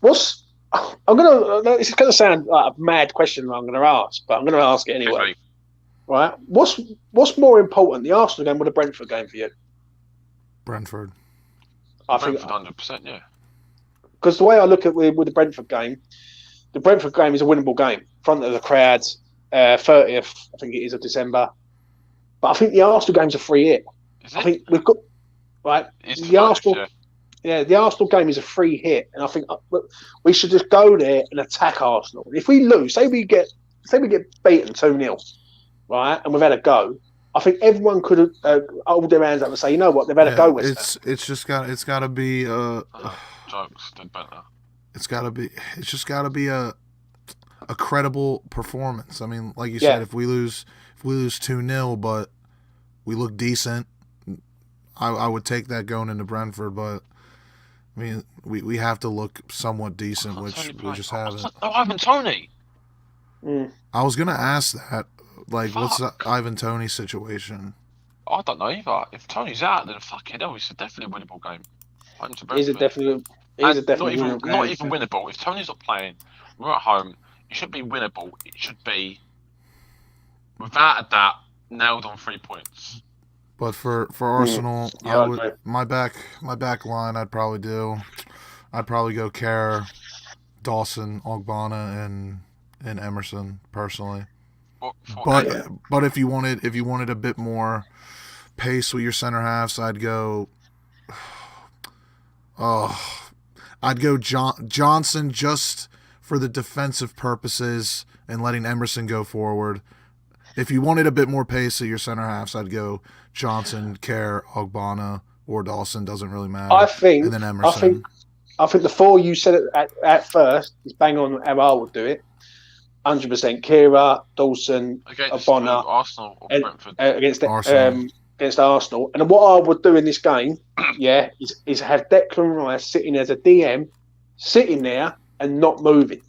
This is going to sound like a mad question I'm going to ask, but I'm going to ask it anyway. Okay. Right? What's more important, the Arsenal game or the Brentford game for you? Brentford. I think 100%, yeah. Because the way I look at with the Brentford game is a winnable game. In front of the crowds, 30th, I think it is, of December. But I think the Arsenal game's a free hit. I think we've got the Arsenal. Yeah, the Arsenal game is a free hit, and I think we should just go there and attack Arsenal. If we lose, say we get beaten 2-0, right, and we've had a go, I think everyone could hold their hands up and say, you know what, they've had a go with us. It's just got to be jokes did better. It's just got to be a credible performance. I mean, like you said, if we lose 2-0, but we look decent, I would take that going into Brentford, but I mean, we have to look somewhat decent, which we just haven't. Ivan Toney. I was gonna ask that. Like, what's the Ivan Toney situation? I don't know either. If Tony's out, then fucking hell, it's definitely a winnable game. He's a definitely winnable game. Not even winnable. If Tony's not playing, we're at home. It should be winnable. It should be without a doubt, nailed on 3 points. But for Arsenal, my back line, I'd probably go Kerr, Dawson, Ogbonna, and Emerson personally. But if you wanted a bit more pace with your center halves, I'd go Johnson just for the defensive purposes and letting Emerson go forward. If you wanted a bit more pace at your center halves, I'd go Johnson, Kerr, Ogbonna, or Dawson. Doesn't really matter. And then Emerson. I think the four you said at first is bang on how I would do it. 100%. Kira, Dawson, Ogbonna, Arsenal or Brentford against Arsenal. And what I would do in this game, is have Declan Rice sitting as a DM, sitting there and not moving,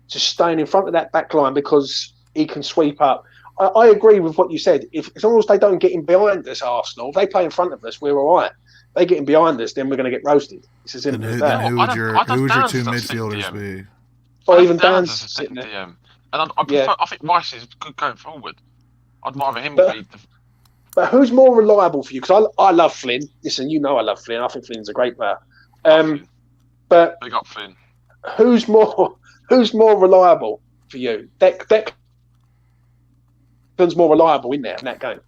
just staying in front of that back line because he can sweep up. I agree with what you said. As long as they don't get in behind us, Arsenal, if they play in front of us, we're all right. If they get in behind us, then we're going to get roasted. It's as simple as that. Who would your two midfielders be? Or even Dan's sitting there. DM. And I think Rice is good going forward. I'd rather him be the... But who's more reliable for you? Because I love Flynn. Listen, you know I love Flynn. I think Flynn's a great player. But big up Flynn. Who's more reliable for you? Declan's more reliable in that game,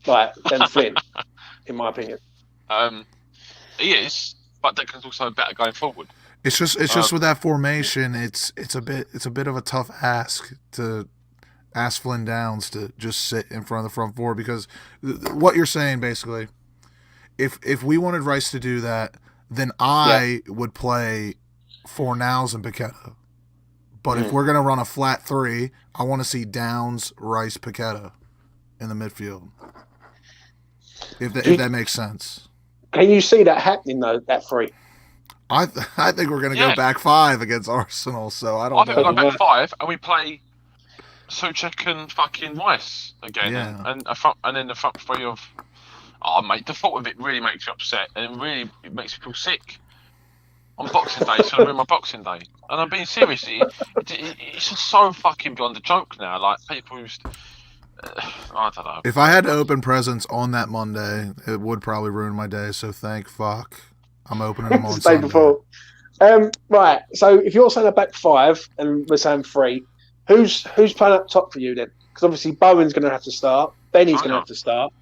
than Flynn, in my opinion. He is, but Declan's also better going forward. It's just with that formation, it's a bit of a tough ask to ask Flynn Downs to just sit in front of the front four, because what you're saying basically, if we wanted Rice to do that, then I would play Fornals and Paqueta. But if we're gonna run a flat three, I want to see Downs, Rice, Paqueta in the midfield. If that makes sense. Can you see that happening though? That three. I think we're gonna go back five against Arsenal. So I think we go back five and we play Souček and fucking Rice again, and then the front three of. Oh mate, the thought of it really makes you upset, and it makes me feel sick. On Boxing Day, so I'm in my Boxing Day, and I'm being serious. It's just so fucking beyond a joke now. Like people who's, I don't know. If I had to open presents on that Monday, it would probably ruin my day. So thank fuck, I'm opening them on Sunday. Before. Right. So if you're saying a back five and we're saying three, who's playing up top for you then? Because obviously Bowen's going to have to start, Benny's going to have to start,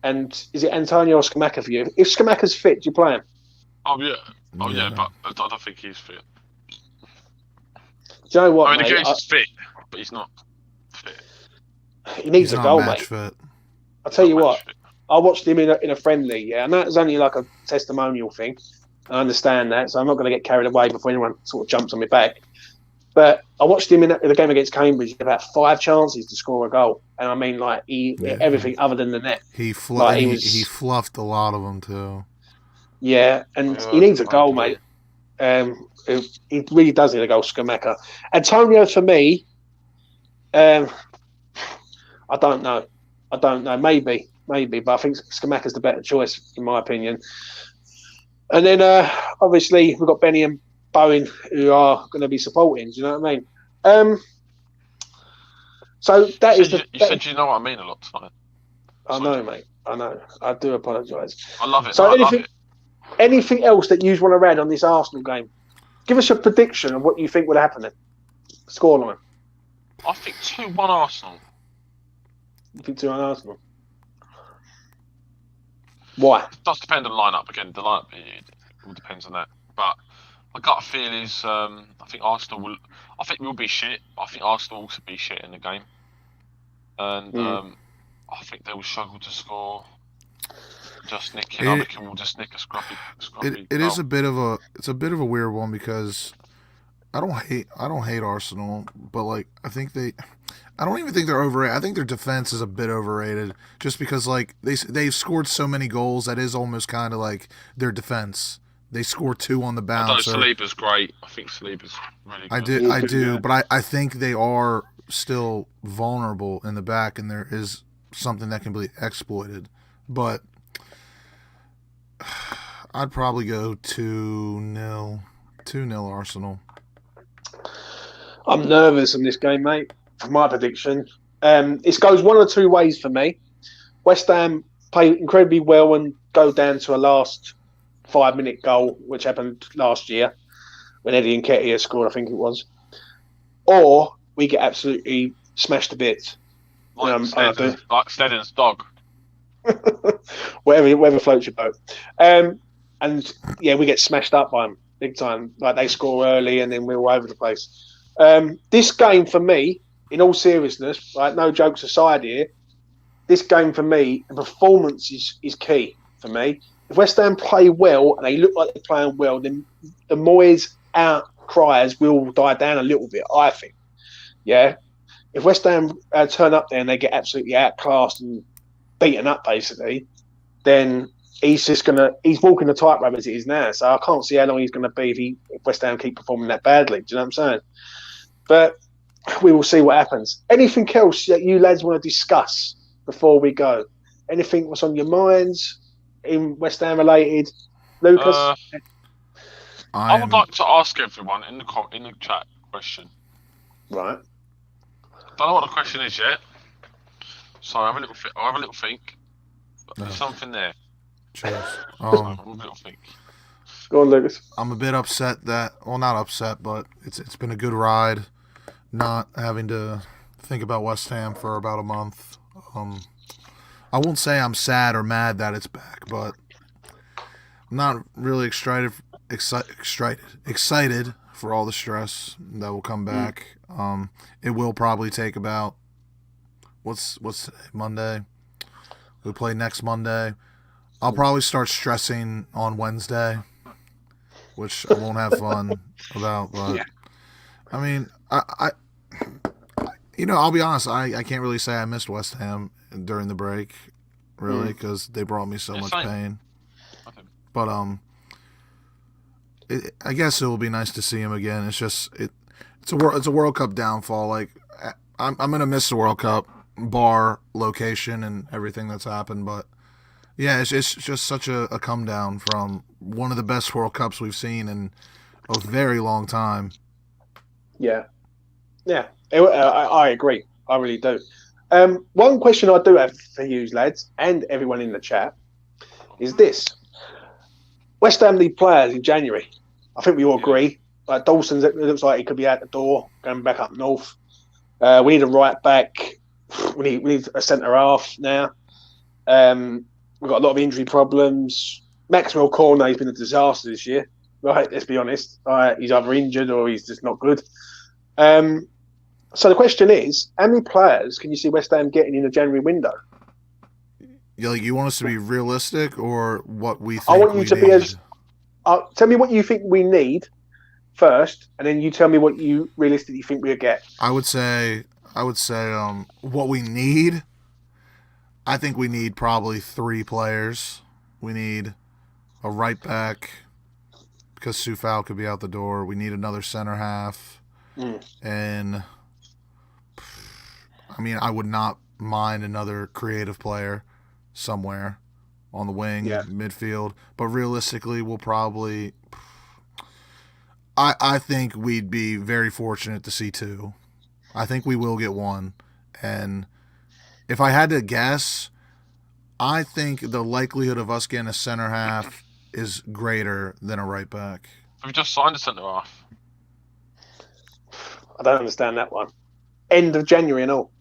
and is it Antonio or Scamacca for you? If Scamacca's fit, do you play him? Oh yeah, but I don't think he's fit. Do you know what? I mean, he's fit, but he's not fit. He needs a goal, mate. Fit. I'll tell you what. I watched him in a friendly, and that was only like a testimonial thing. I understand that, so I'm not going to get carried away before anyone sort of jumps on my back. But I watched him in the game against Cambridge. He had about 5 chances to score a goal, and I mean, like everything other than the net. He fluffed a lot of them too. Yeah, and he needs a goal, mate. He really does need a goal, Scamacca. Antonio, for me, I don't know. Maybe, but I think Scamacca's the better choice, in my opinion. And then, obviously, we've got Benny and Bowen who are going to be supporting. Do you know what I mean? So that is the. You said you know what I mean a lot tonight. I know, mate. I know. I do apologise. I love it. So anything else that you want to add on this Arsenal game? Give us a prediction of what you think would happen then. Scoreline. I think 2-1 Arsenal. You think 2-1 Arsenal? Why? It does depend on the lineup. Again, the lineup it all depends on that. But my gut feel is I think Arsenal will. I think we'll be shit. I think Arsenal will also be shit in the game, and I think they will struggle to score. Just nick it. I will just nick a scruffy. It is a bit of a weird one because I don't hate Arsenal, but like I don't even think they're overrated. I think their defense is a bit overrated, just because like they've scored so many goals that is almost kind of like their defense. They score 2 on the bounce. Saliba's great. I think Saliba's really good. I do, but I think they are still vulnerable in the back, and there is something that can be exploited. But I'd probably go 2-0 Arsenal. I'm nervous in this game, mate. For my prediction, It goes one or two ways for me. West Ham play incredibly well and go down to a last 5-minute goal, which happened last year when Eddie Nketiah scored, I think it was. Or we get absolutely smashed to bits. Like Sneddon's dog. whatever floats your boat. And yeah, we get smashed up by them big time. Like they score early and then we're all over the place. This game for me, in all seriousness, like no jokes aside here, this game for me, the performance is key for me. If West Ham play well and they look like they're playing well, then the Moyes outcries will die down a little bit, I think. Yeah. If West Ham turn up there and they get absolutely outclassed and beaten up, basically, then he's walking the tightrope as it is now. So I can't see how long he's going to be if West Ham keep performing that badly. Do you know what I'm saying? But we will see what happens. Anything else that you lads want to discuss before we go? Anything what's on your minds in West Ham related? Lucas? I would like to ask everyone in the chat a question. Right. Don't know what the question is yet. So I'll have a little think. But there's something there. Cheers. A little think. Go on, Lucas. I'm a bit upset not upset, but it's been a good ride not having to think about West Ham for about a month. I won't say I'm sad or mad that it's back, but I'm not really excited for all the stress that will come back. It will probably take about what's today? Monday. We play next Monday. I'll probably start stressing on Wednesday, which I won't have fun about. But yeah. I mean, I I'll be honest. I can't really say I missed West Ham during the break, really, because they brought me so much pain. But I guess it will be nice to see him again. It's just it's a World Cup downfall. Like I'm gonna miss the World Cup, bar location and everything that's happened. But yeah, it's just such a come down from one of the best World Cups we've seen in a very long time. Yeah. I agree. I really do. One question I do have for you lads and everyone in the chat is this. West Ham need players in January. I think we all agree. Like Dawson's, it looks like he could be out the door, going back up north. We need a right back. We need a centre half now. We've got a lot of injury problems. Maxwell Cornet's been a disaster this year. Right, let's be honest. He's either injured or he's just not good. So the question is, how many players can you see West Ham getting in the January window? You want us to be realistic or what we think? I want you to be as. Tell me what you think we need first, and then you tell me what you realistically think we'll get. I would say, what we need. I think we need probably 3 players. We need a right back because Soufal could be out the door. We need another center half, and I mean, I would not mind another creative player somewhere on the wing, midfield. But realistically, we'll probably... I think we'd be very fortunate to see 2. I think we will get 1. And if I had to guess, I think the likelihood of us getting a center half is greater than a right back. We've just signed a centre half. I don't understand that one. End of January and all.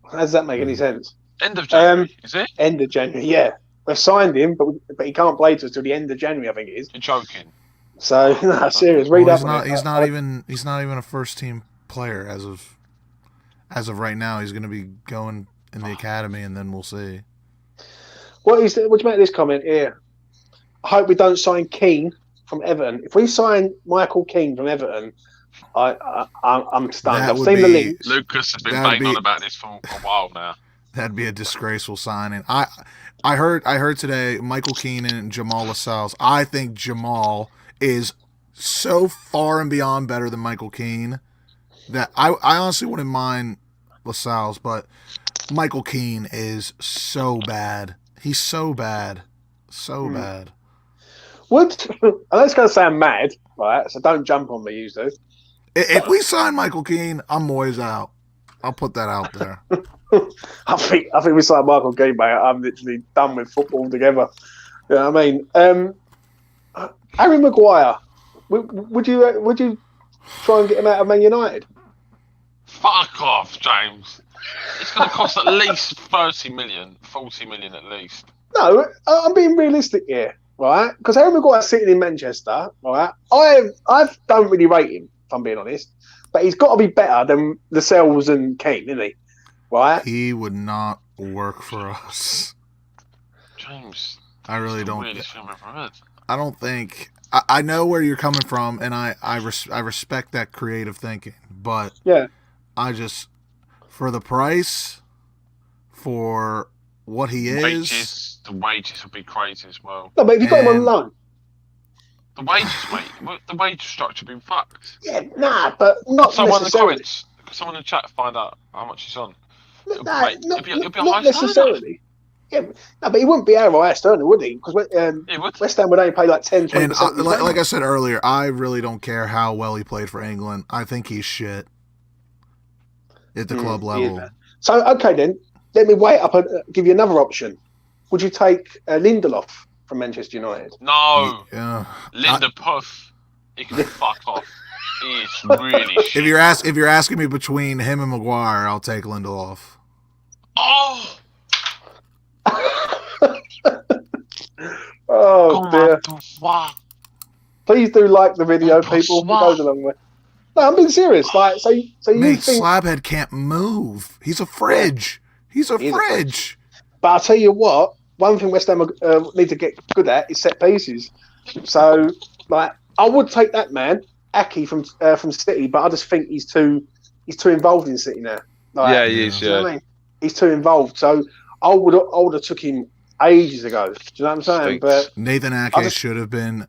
How does that make any sense? End of January, is it? End of January, yeah. We've signed him, but he can't play to us till the end of January, I think it is. You're joking. So, no, serious. Read up. He's not even a first team player as of right now. He's going to be going in the academy, and then we'll see. What do you make of this comment here? I hope we don't sign Keane from Everton. If we sign Michael Keane from Everton, I'm stunned. I've seen the links. Lucas has been banging on about this for a while now. That'd be a disgraceful signing. I heard today Michael Keane and Jamal Lascelles. I think Jamal is so far and beyond better than Michael Keane that I honestly wouldn't mind Lascelles, but Michael Keane is so bad. He's so bad. So bad. I'm just going to say I'm mad, right? So don't jump on me, you do. If we sign Michael Keane, I'm Moyes out. I'll put that out there. I think we like Michael Keane, mate. I'm literally done with football altogether. You know what I mean? Harry Maguire. Would you try and get him out of Man United? Fuck off, James. It's going to cost at least 30 million, 40 million at least. No, I'm being realistic here, right? Because Harry Maguire's sitting in Manchester, right? I don't really rate him, if I'm being honest. But he's got to be better than Lascelles and Keane, isn't he? Right? He would not work for us. James, I really don't. I don't think. I know where you're coming from, and I respect that creative thinking. But yeah, I just, for the price, for what he is, the wages will be crazy as well. No, but if you got him on loan, the wage structure been fucked. Yeah, nah, but not someone necessarily. In the comments, someone in the chat find out how much he's on. Not necessarily. Yeah, no, but he wouldn't be out of our sterling, would he? Because West Ham would only pay like 10-20%. And like I said earlier, I really don't care how well he played for England. I think he's shit at the club level. Yeah. So, okay then, let me wait up and give you another option. Would you take Lindelof from Manchester United? No. Yeah. Lindelof, he can fuck off. He is really shit. If you're asking me between him and Maguire, I'll take Lindelof. Oh! Oh dear! Please do like the video, people. It goes a long way. No, I'm being serious. Like, so you Mate, think Slabhead can't move? He's a fridge. He's a fridge. But I'll tell you what. One thing West Ham need to get good at is set pieces. So, like, I would take that man, Aki from City, but I just think he's too involved in City now. Like, yeah, he is. You know what I mean? He's too involved. So I would have took him ages ago. Do you know what I'm saying? But Nathan Ake should have been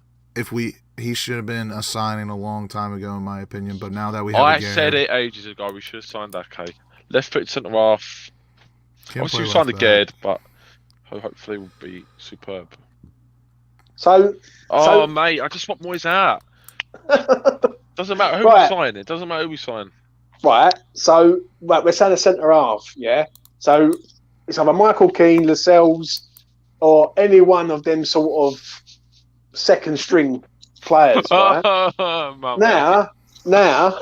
he should have been a signing a long time ago, in my opinion. But now that we have, I said it ages ago. We should have signed Ake. Left foot centre half. Obviously, we signed Gerd, but hopefully, will be superb. So, mate, I just want Moyes out. Doesn't matter who we sign. It doesn't matter who we sign. Right. So, we're saying a centre half, yeah. So it's either Michael Keane, Lascelles, or any one of them sort of second string players, right? now,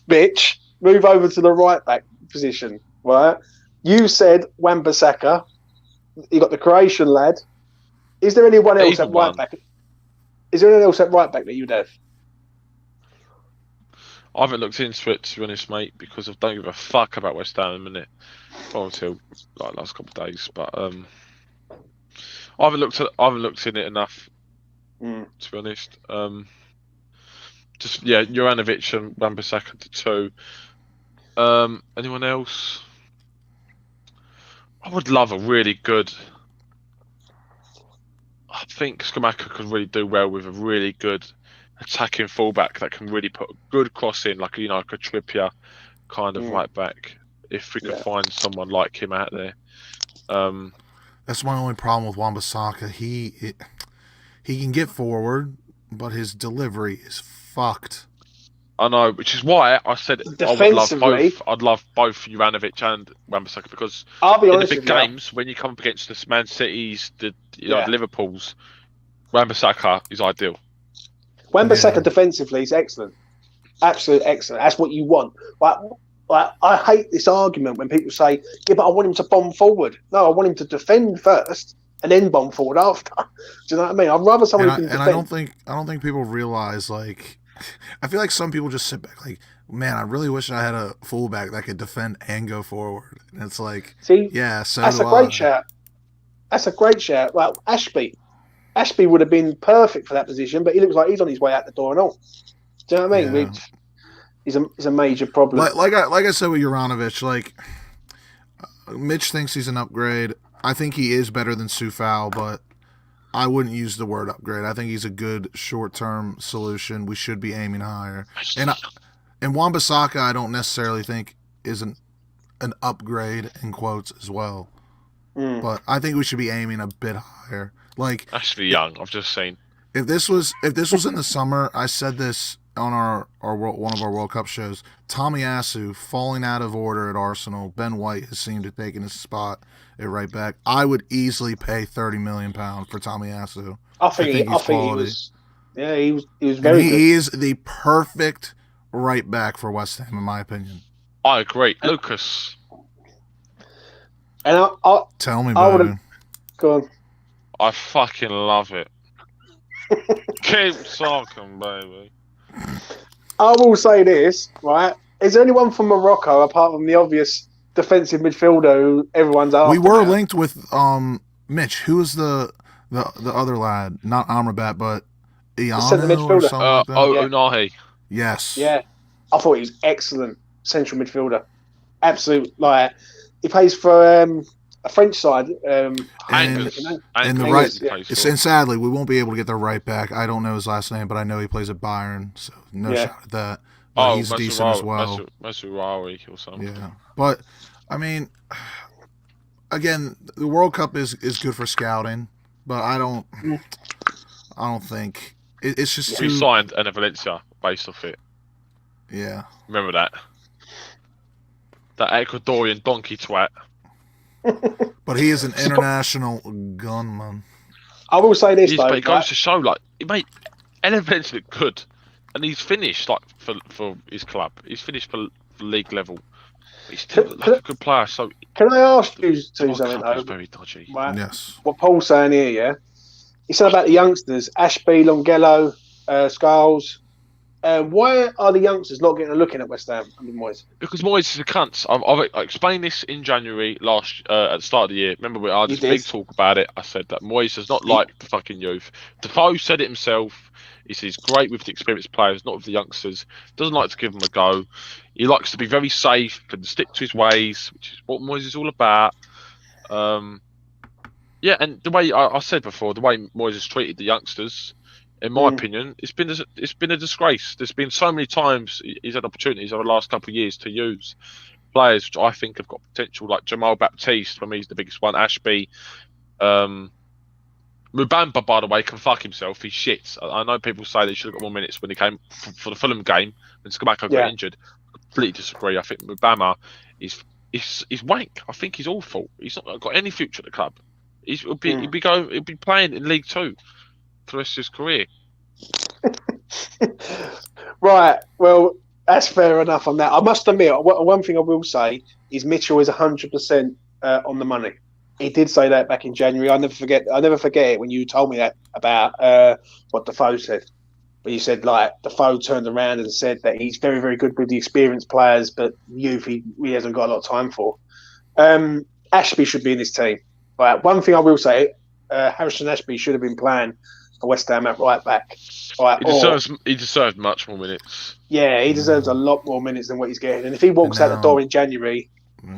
bitch, move over to the right back position, right? You said Wan-Bissaka. You got the Croatian lad. Is there anyone else at right back? Is there anyone else at right back that you'd have? I haven't looked into it, to be honest, mate, because I don't give a fuck about West Ham in a minute. Well, until like last couple of days, but I haven't looked in it enough, to be honest. Just Juranovic and Wan-Bissaka the two. Anyone else? I would love a really good. I think Skamaka could really do well with a really good attacking fullback that can really put a good cross in, like a Trippier kind of right back. If we could find someone like him out there. That's my only problem with Wan-Bissaka. He can get forward, but his delivery is fucked. I know, which is why I said I'd love both Juranovic and Wan-Bissaka, because I'll be in honest the big games, when you come up against the Man Cities, the Liverpools, Wan-Bissaka is ideal. Wan-Bissaka defensively is excellent. Absolutely excellent. That's what you want. Like, I hate this argument when people say, yeah, but I want him to bomb forward. No, I want him to defend first and then bomb forward after. Do you know what I mean? I'd rather someone who can defend. And I don't think people realize, like, I feel like some people just sit back like, man, I really wish I had a fullback that could defend and go forward. And it's like, yeah, so that's a great shout. That's a great shout. Well, Ashby would have been perfect for that position, but he looks like he's on his way out the door and all. Do you know what I mean? Yeah. He's a major problem. Like I said with Juranovic, like, Mitch thinks he's an upgrade. I think he is better than Soufal, but I wouldn't use the word upgrade. I think he's a good short-term solution. We should be aiming higher. And Wan-Bissaka, I don't necessarily think is an upgrade in quotes as well. But I think we should be aiming a bit higher. Like, actually, young. I've just seen. If this was in the summer, I said this on one of our World Cup shows, Tomiyasu falling out of order at Arsenal. Ben White has seemed to take his spot at right back. I would easily pay £30 million for Tomiyasu. I think he was. Yeah, he was very good. He is the perfect right back for West Ham, in my opinion. I agree, Lucas. And Tell me about it. Go on. I fucking love it. Keep talking, baby. I will say this, right? Is there anyone from Morocco apart from the obvious defensive midfielder who everyone's after? We were linked with Mitch. Who was the other lad? Not Amrabat, but Iano or something like that? Unahi. Yes. Yeah. I thought he was excellent central midfielder. Absolute, like, he plays for a French side. And the right, and sadly, we won't be able to get the right back. I don't know his last name, but I know he plays at Bayern, so no shot at that. But he's decent as well. Masurawi or something. Yeah, but I mean, again, the World Cup is good for scouting, but I don't think it's just. We signed Ana Valencia based off it. Yeah, remember that Ecuadorian donkey twat. But he is an international gunman. I will say this, though. But it goes to show, like, mate, Ana Valencia looked good, and he's finished like for his club. He's finished for league level. He's still a good player. So can I ask you something? Though? Very dodgy. Right? Yes. What Paul's saying here, yeah. He said about the youngsters, Ashby, Longello, Skulls. Why are the youngsters not getting a look in at West Ham under Moyes? Because Moyes is a cunt. I explained this in January at the start of the year. Remember, I had this big talk about it. I said that Moyes does not like the fucking youth. Defoe said it himself. He said he's great with the experienced players, not with the youngsters. Doesn't like to give them a go. He likes to be very safe and stick to his ways, which is what Moyes is all about. Yeah, and the way I said before, the way Moyes has treated the youngsters, in my opinion, it's been a disgrace. There's been so many times he's had opportunities over the last couple of years to use players which I think have got potential, like Jamal Baptiste. For me, he's the biggest one. Ashby, Mubamba, by the way, can fuck himself. He's shit. I know people say they should have got more minutes when he came for the Fulham game when Skamako got injured. I completely disagree. I think Mubamba is wank. I think he's awful. He's not got any future at the club. He'll be playing in League Two for the rest of his career. Right. Well, that's fair enough on that. I must admit, one thing I will say is Mitchell is 100% on the money. He did say that back in January. I never forget it when you told me that about what Defoe said. But you said, like, Defoe turned around and said that he's very, very good with the experienced players, but youth he hasn't got a lot of time for. Ashby should be in this team. Right. One thing I will say, Harrison Ashby should have been playing for West Ham at right back. Right, he deserved much more minutes. Yeah, he deserves a lot more minutes than what he's getting. And if he walks out the door in January,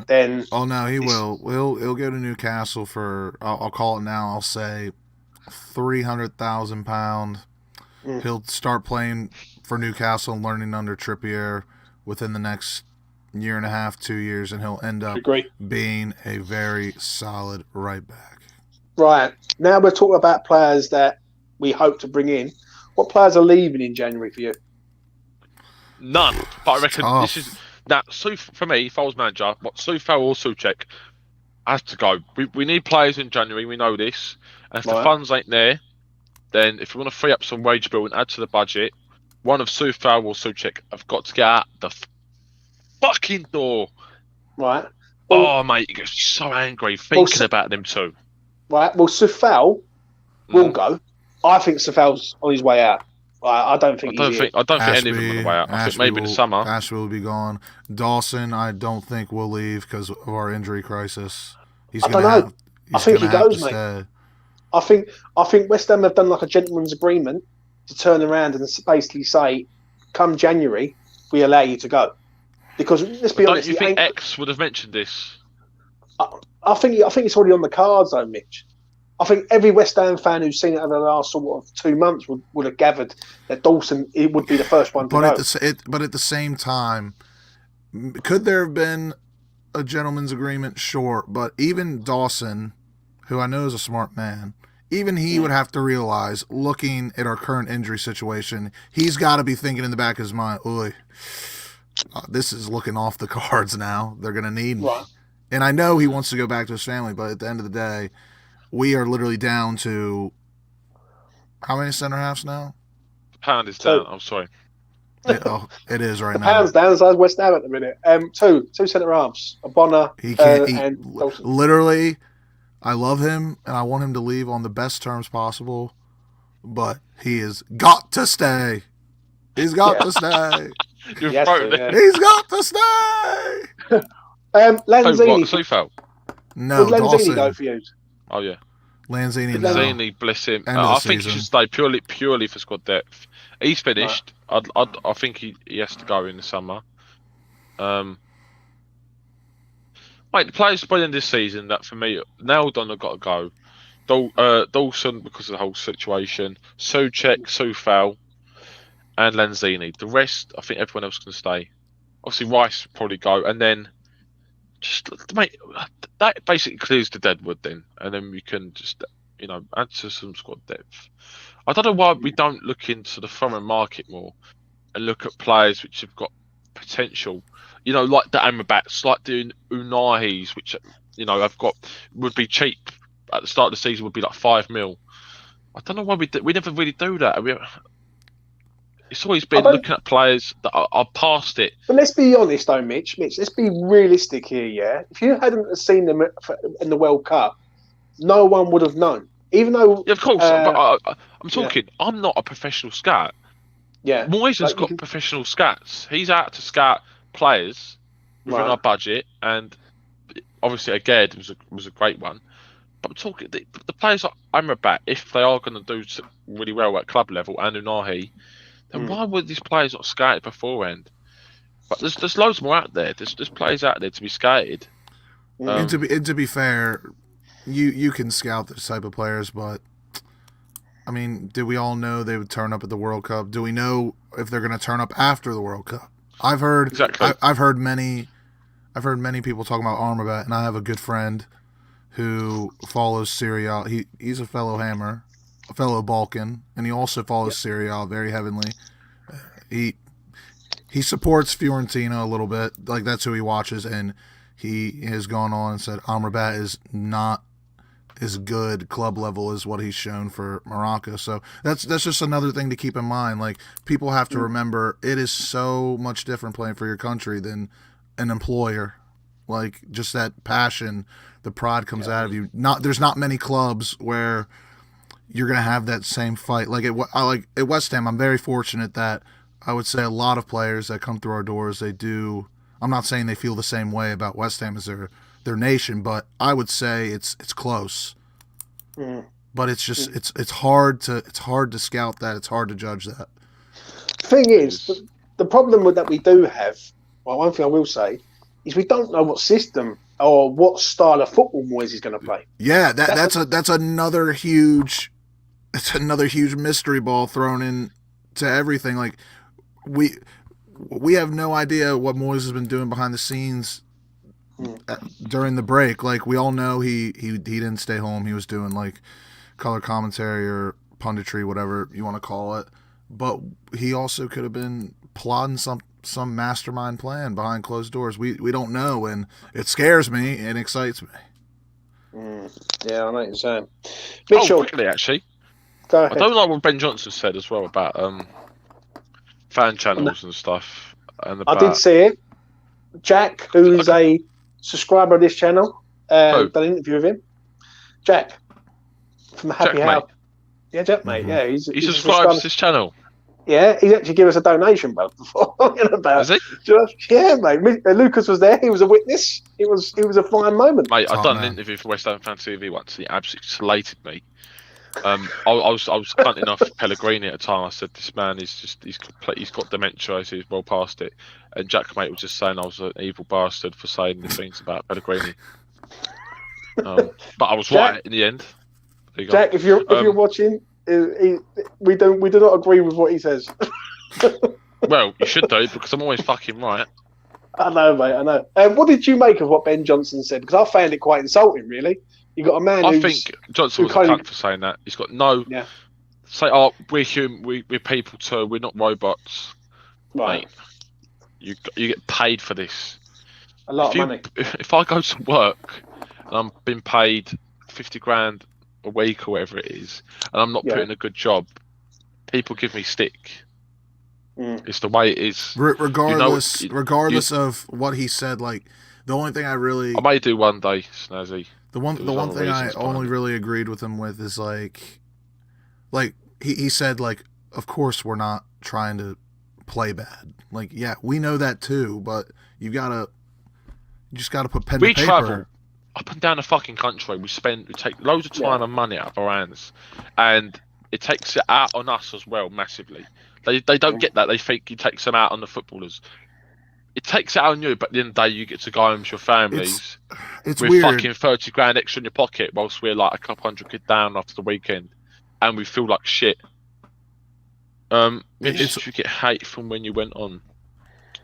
then he will. He'll go to Newcastle for I'll call it now. I'll say £300,000. He'll start playing for Newcastle and learning under Trippier within the next year and a half, 2 years, and he'll end up being a very solid right back. Right. Now we're talking about players that we hope to bring in. What players are leaving in January for you? None. But I reckon this is that. For me, if I was manager, Soufal or Souček has to go. We need players in January. We know this. And if the funds ain't there, then if we want to free up some wage bill and add to the budget, one of Soufal or Souček have got to get out the fucking door. Right. Well, mate, you get so angry thinking about them too. Right. Well, Soufal will go. I think Soufal's on his way out. I don't think any of them are on the way out. I think maybe in the summer. Ashby will be gone. Dawson, I don't think will leave because of our injury crisis. I think he goes, mate. I think West Ham have done like a gentleman's agreement to turn around and basically say, come January, we allow you to go. Because let's be honest, don't you think X would have mentioned this? I think it's already on the cards, though, Mitch. I think every West Ham fan who's seen it over the last sort of 2 months would have gathered that Dawson would be the first one to go. But at the same time, could there have been a gentleman's agreement? Sure, but even Dawson, who I know is a smart man, even he would have to realize, looking at our current injury situation, he's got to be thinking in the back of his mind, "Oy, this is looking off the cards now. They're going to need me." Right. And I know he wants to go back to his family, but at the end of the day, we are literally down to how many center halves now? Pound is down. I'm sorry. It is right now. Pound's down, so West Ham at the minute. Two centre halves, a Bonner and Dawson. Literally, I love him and I want him to leave on the best terms possible, but he has got to stay. He's got to stay. He's got to stay. Lanzini. Sufal. No, would Lanzini Dawson. go for you? Oh yeah. Lanzini, bless him. I think he should stay purely for squad depth. He's finished. Right. I think he has to go in the summer. The players by the end of this season that for me, nailed on, have got to go. Dawson because of the whole situation. Souček, Sufal, and Lanzini. The rest, I think everyone else can stay. Obviously, Rice will probably go, and then that basically clears the deadwood then, and then we can just add to some squad depth. I don't know why we don't look into the foreign market more and look at players which have got potential, like the Amrabats, like the Unahis, which would be cheap at the start of the season, would be like 5 mil. I don't know why we never really do that. It's always been looking at players that are past it. But let's be honest, though, Mitch. Let's be realistic here, yeah? If you hadn't seen them in the World Cup, no one would have known. Even though... Yeah, of course, but I'm talking... Yeah. I'm not a professional scout. Yeah. Moyes has got professional scouts. He's out to scout players within our budget, and obviously, again, was a great one. But I'm talking... The players like Amrabat, if they are going to do really well at club level, and Unahi... then why were these players not scouted beforehand? But there's loads more out there. There's players out there to be scouted. And to be fair, you can scout this type of players, but I mean, do we all know they would turn up at the World Cup? Do we know if they're going to turn up after the World Cup? I've heard many people talking about Amrabat, and I have a good friend who follows Serie A. He's a fellow Hammer. A fellow Balkan, and he also follows Serie A very heavily. He supports Fiorentina a little bit, like that's who he watches, and he has gone on and said Amrabat is not as good club level as what he's shown for Morocco. So that's just another thing to keep in mind. Like, people have to remember, it is so much different playing for your country than an employer. Like, just that passion, the pride comes out of you. There's not many clubs where you're going to have that same fight. Like at West Ham, I'm very fortunate that I would say a lot of players that come through our doors, they do. I'm not saying they feel the same way about West Ham as their nation, but I would say it's close. But it's just it's hard to scout that. It's hard to judge that. Thing is, the problem that we do have, well, one thing I will say is we don't know what system or what style of football Moyes is going to play. Yeah, that's another huge. It's another huge mystery ball thrown in to everything. Like, we have no idea what Moyes has been doing behind the scenes during the break. Like, we all know he didn't stay home. He was doing like color commentary or punditry, whatever you want to call it. But he also could have been plotting some mastermind plan behind closed doors. We don't know, and it scares me and excites me. Yeah, I know what you're saying. Mitchell, quickly, actually. Go ahead. I don't like what Ben Johnson said as well about fan channels and stuff. And about... I did see it. Jack, who is a subscriber of this channel, done an interview with him. Jack from Happy House. Yeah, Jack, mate. Yeah, he's subscribed to this channel. Yeah, he's actually given us a donation, bro. Is he? Yeah, mate. Lucas was there. He was a witness. It was a fine moment. Mate, I've done an interview for West Ham Fan TV once. He absolutely slated me. I was punting off Pellegrini at the time. I said, "This man he's got dementia. He's well past it." And Jack, mate, was just saying I was an evil bastard for saying the things about Pellegrini. But I was right in the end. Jack, if you're watching, we do not agree with what he says. Well, you should do, because I'm always fucking right. I know, mate. I know. What did you make of what Ben Johnson said? Because I found it quite insulting, really. You got a man. I think Johnson was a cunt for saying that. He's got no. Yeah. Say, oh, we're human. We're people too. We're not robots. Right. Mate, you get paid for this. A lot of money. If I go to work and I'm being paid 50 grand a week or whatever it is, and I'm not putting a good job, people give me stick. It's the way it is. Regardless of what he said, like the only thing I may do one day, Snazzy. The one thing I only really agreed with him with is like he said, like, of course we're not trying to play bad. Like, yeah, we know that too, but you just gotta put pen to paper. We travel up and down the fucking country. We take loads of time and money out of our hands, and it takes it out on us as well massively. They don't get that. They think he takes them out on the footballers. It takes it out on you, but at the end of the day, you get to go home to your families it's with weird. Fucking 30 grand extra in your pocket, whilst we're like a couple $100 down after the weekend, and we feel like shit. You get hate from when you went on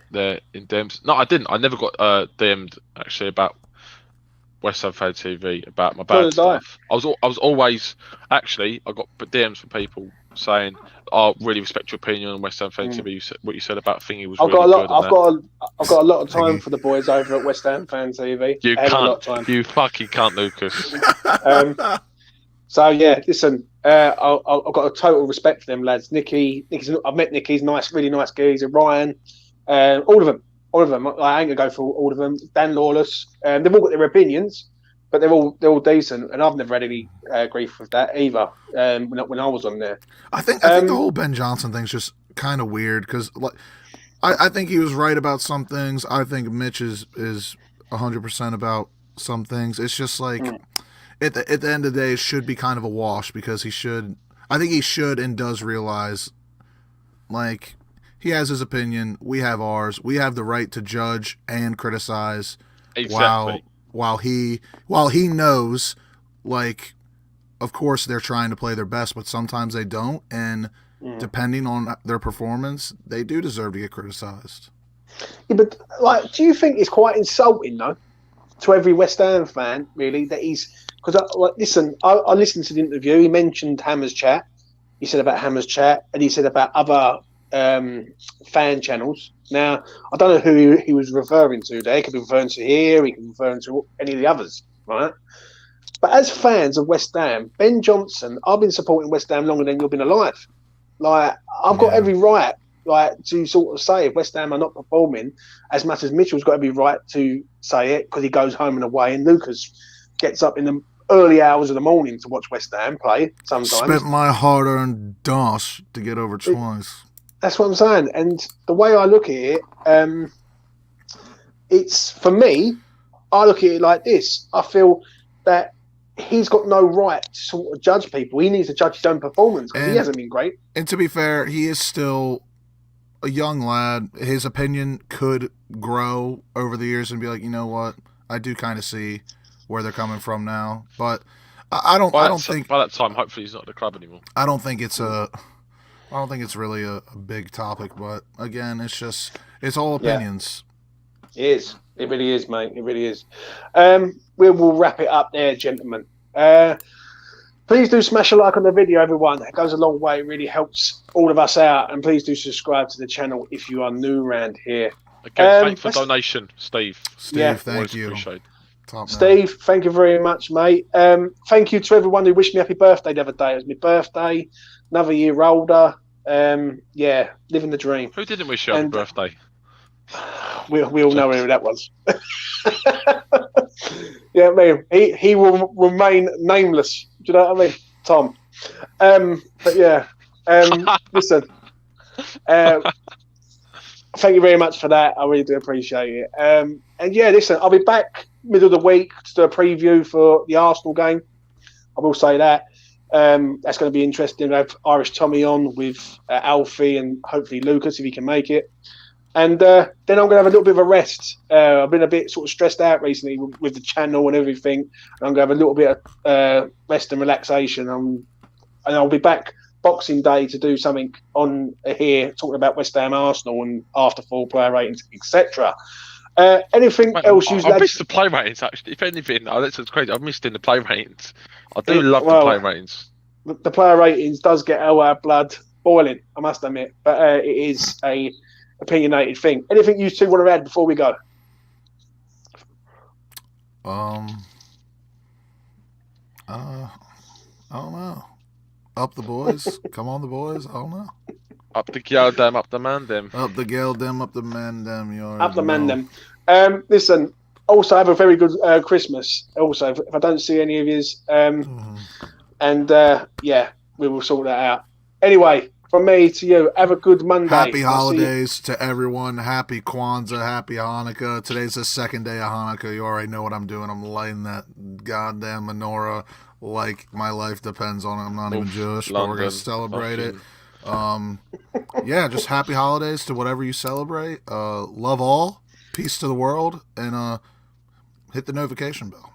there in DMs. No, I didn't. I never got DM'd actually about West Ham Fan TV about my bad stuff. I was always I got DMs from people saying, "I really respect your opinion on West Ham Fan TV. What you said about Thingy was really good." I've got a lot of time for the boys over at West Ham Fan TV. You can't. You fucking can't, Lucas. So yeah, listen. I've got a total respect for them lads. I've met Nicky. He's nice, really nice geezer. Ryan, all of them. I ain't gonna go through all of them. Dan Lawless. They've all got their opinions, but they're all decent. And I've never had any grief with that either. When I was on there, I think the whole Ben Johnson thing's just kind of weird because like I think he was right about some things. I think Mitch is 100% about some things. It's just like. At the end of the day, it should be kind of a wash because I think he should and does realize, like, he has his opinion, we have ours, we have the right to judge and criticize. Exactly. While he knows, like, of course they're trying to play their best, but sometimes they don't, and depending on their performance, they do deserve to get criticized. Yeah, but like, do you think it's quite insulting though to every West Ham fan, really, that he's? Because I listened to the interview. He mentioned Hammer's Chat. He said about Hammer's Chat, and he said about other fan channels. Now, I don't know who he was referring to there. He could be referring to here. He could be referring to any of the others, right? But as fans of West Ham, Ben Johnson, I've been supporting West Ham longer than you've been alive. Like, I've got every right, like, to sort of say if West Ham are not performing as much as Mitchell's got every right to say it because he goes home and away, and Lucas gets up in the early hours of the morning to watch West Ham play sometimes. Spent my hard-earned dosh to get over twice. That's what I'm saying. And the way I look at it, it's, for me, I look at it like this. I feel that he's got no right to sort of judge people. He needs to judge his own performance because he hasn't been great. And to be fair, he is still a young lad. His opinion could grow over the years and be like, you know what, I do kind of see where they're coming from now, but I don't think by that time, hopefully, he's not at the club anymore. I don't think it's really a big topic, but again, it's all opinions. Yeah. It is. It really is, mate. It really is. We will wrap it up there, gentlemen. Please do smash a like on the video, everyone. It goes a long way. It really helps all of us out, and please do subscribe to the channel if you are new around here. Again, thanks for donation, Steve. Thank you. Steve, thank you very much, mate. Thank you to everyone who wished me happy birthday the other day. It was my birthday, another year older. Living the dream. Who didn't wish you happy birthday? We all know who that was. Yeah, man. He will remain nameless. Do you know what I mean, Tom? But yeah, listen. Thank you very much for that. I really do appreciate it. And yeah, listen, I'll be back middle of the week to do a preview for the Arsenal game. I will say that. That's going to be interesting. I have Irish Tommy on with Alfie and hopefully Lucas if he can make it. And then I'm going to have a little bit of a rest. I've been a bit sort of stressed out recently with the channel and everything. And I'm going to have a little bit of rest and relaxation. And I'll be back Boxing Day to do something on here talking about West Ham Arsenal and after full player ratings, etc. Anything else you I missed the play ratings, actually. If anything, that sounds crazy. I've missed in the play ratings. I do love the play ratings. The player ratings does get our blood boiling, I must admit. But it is a opinionated thing. Anything you two want to add before we go? I don't know. Up the boys. Come on, the boys. I don't know. Up the girl dem, up the man dem. Up the girl dem, up the man dem. Up the man dem. Listen, also have a very good Christmas. Also, if I don't see any of yous. And we will sort that out. Anyway, from me to you, have a good Monday. Happy holidays to everyone. Happy Kwanzaa. Happy Hanukkah. Today's the second day of Hanukkah. You already know what I'm doing. I'm lighting that goddamn menorah like my life depends on it. I'm not even Jewish, but we're going to celebrate it. Just happy holidays to whatever you celebrate. Love all. Peace to the world. And hit the notification bell.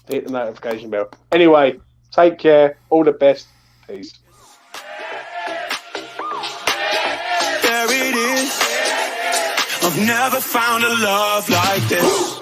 Hit the notification bell. Anyway, take care. All the best. Peace. There it is. I've never found a love like this.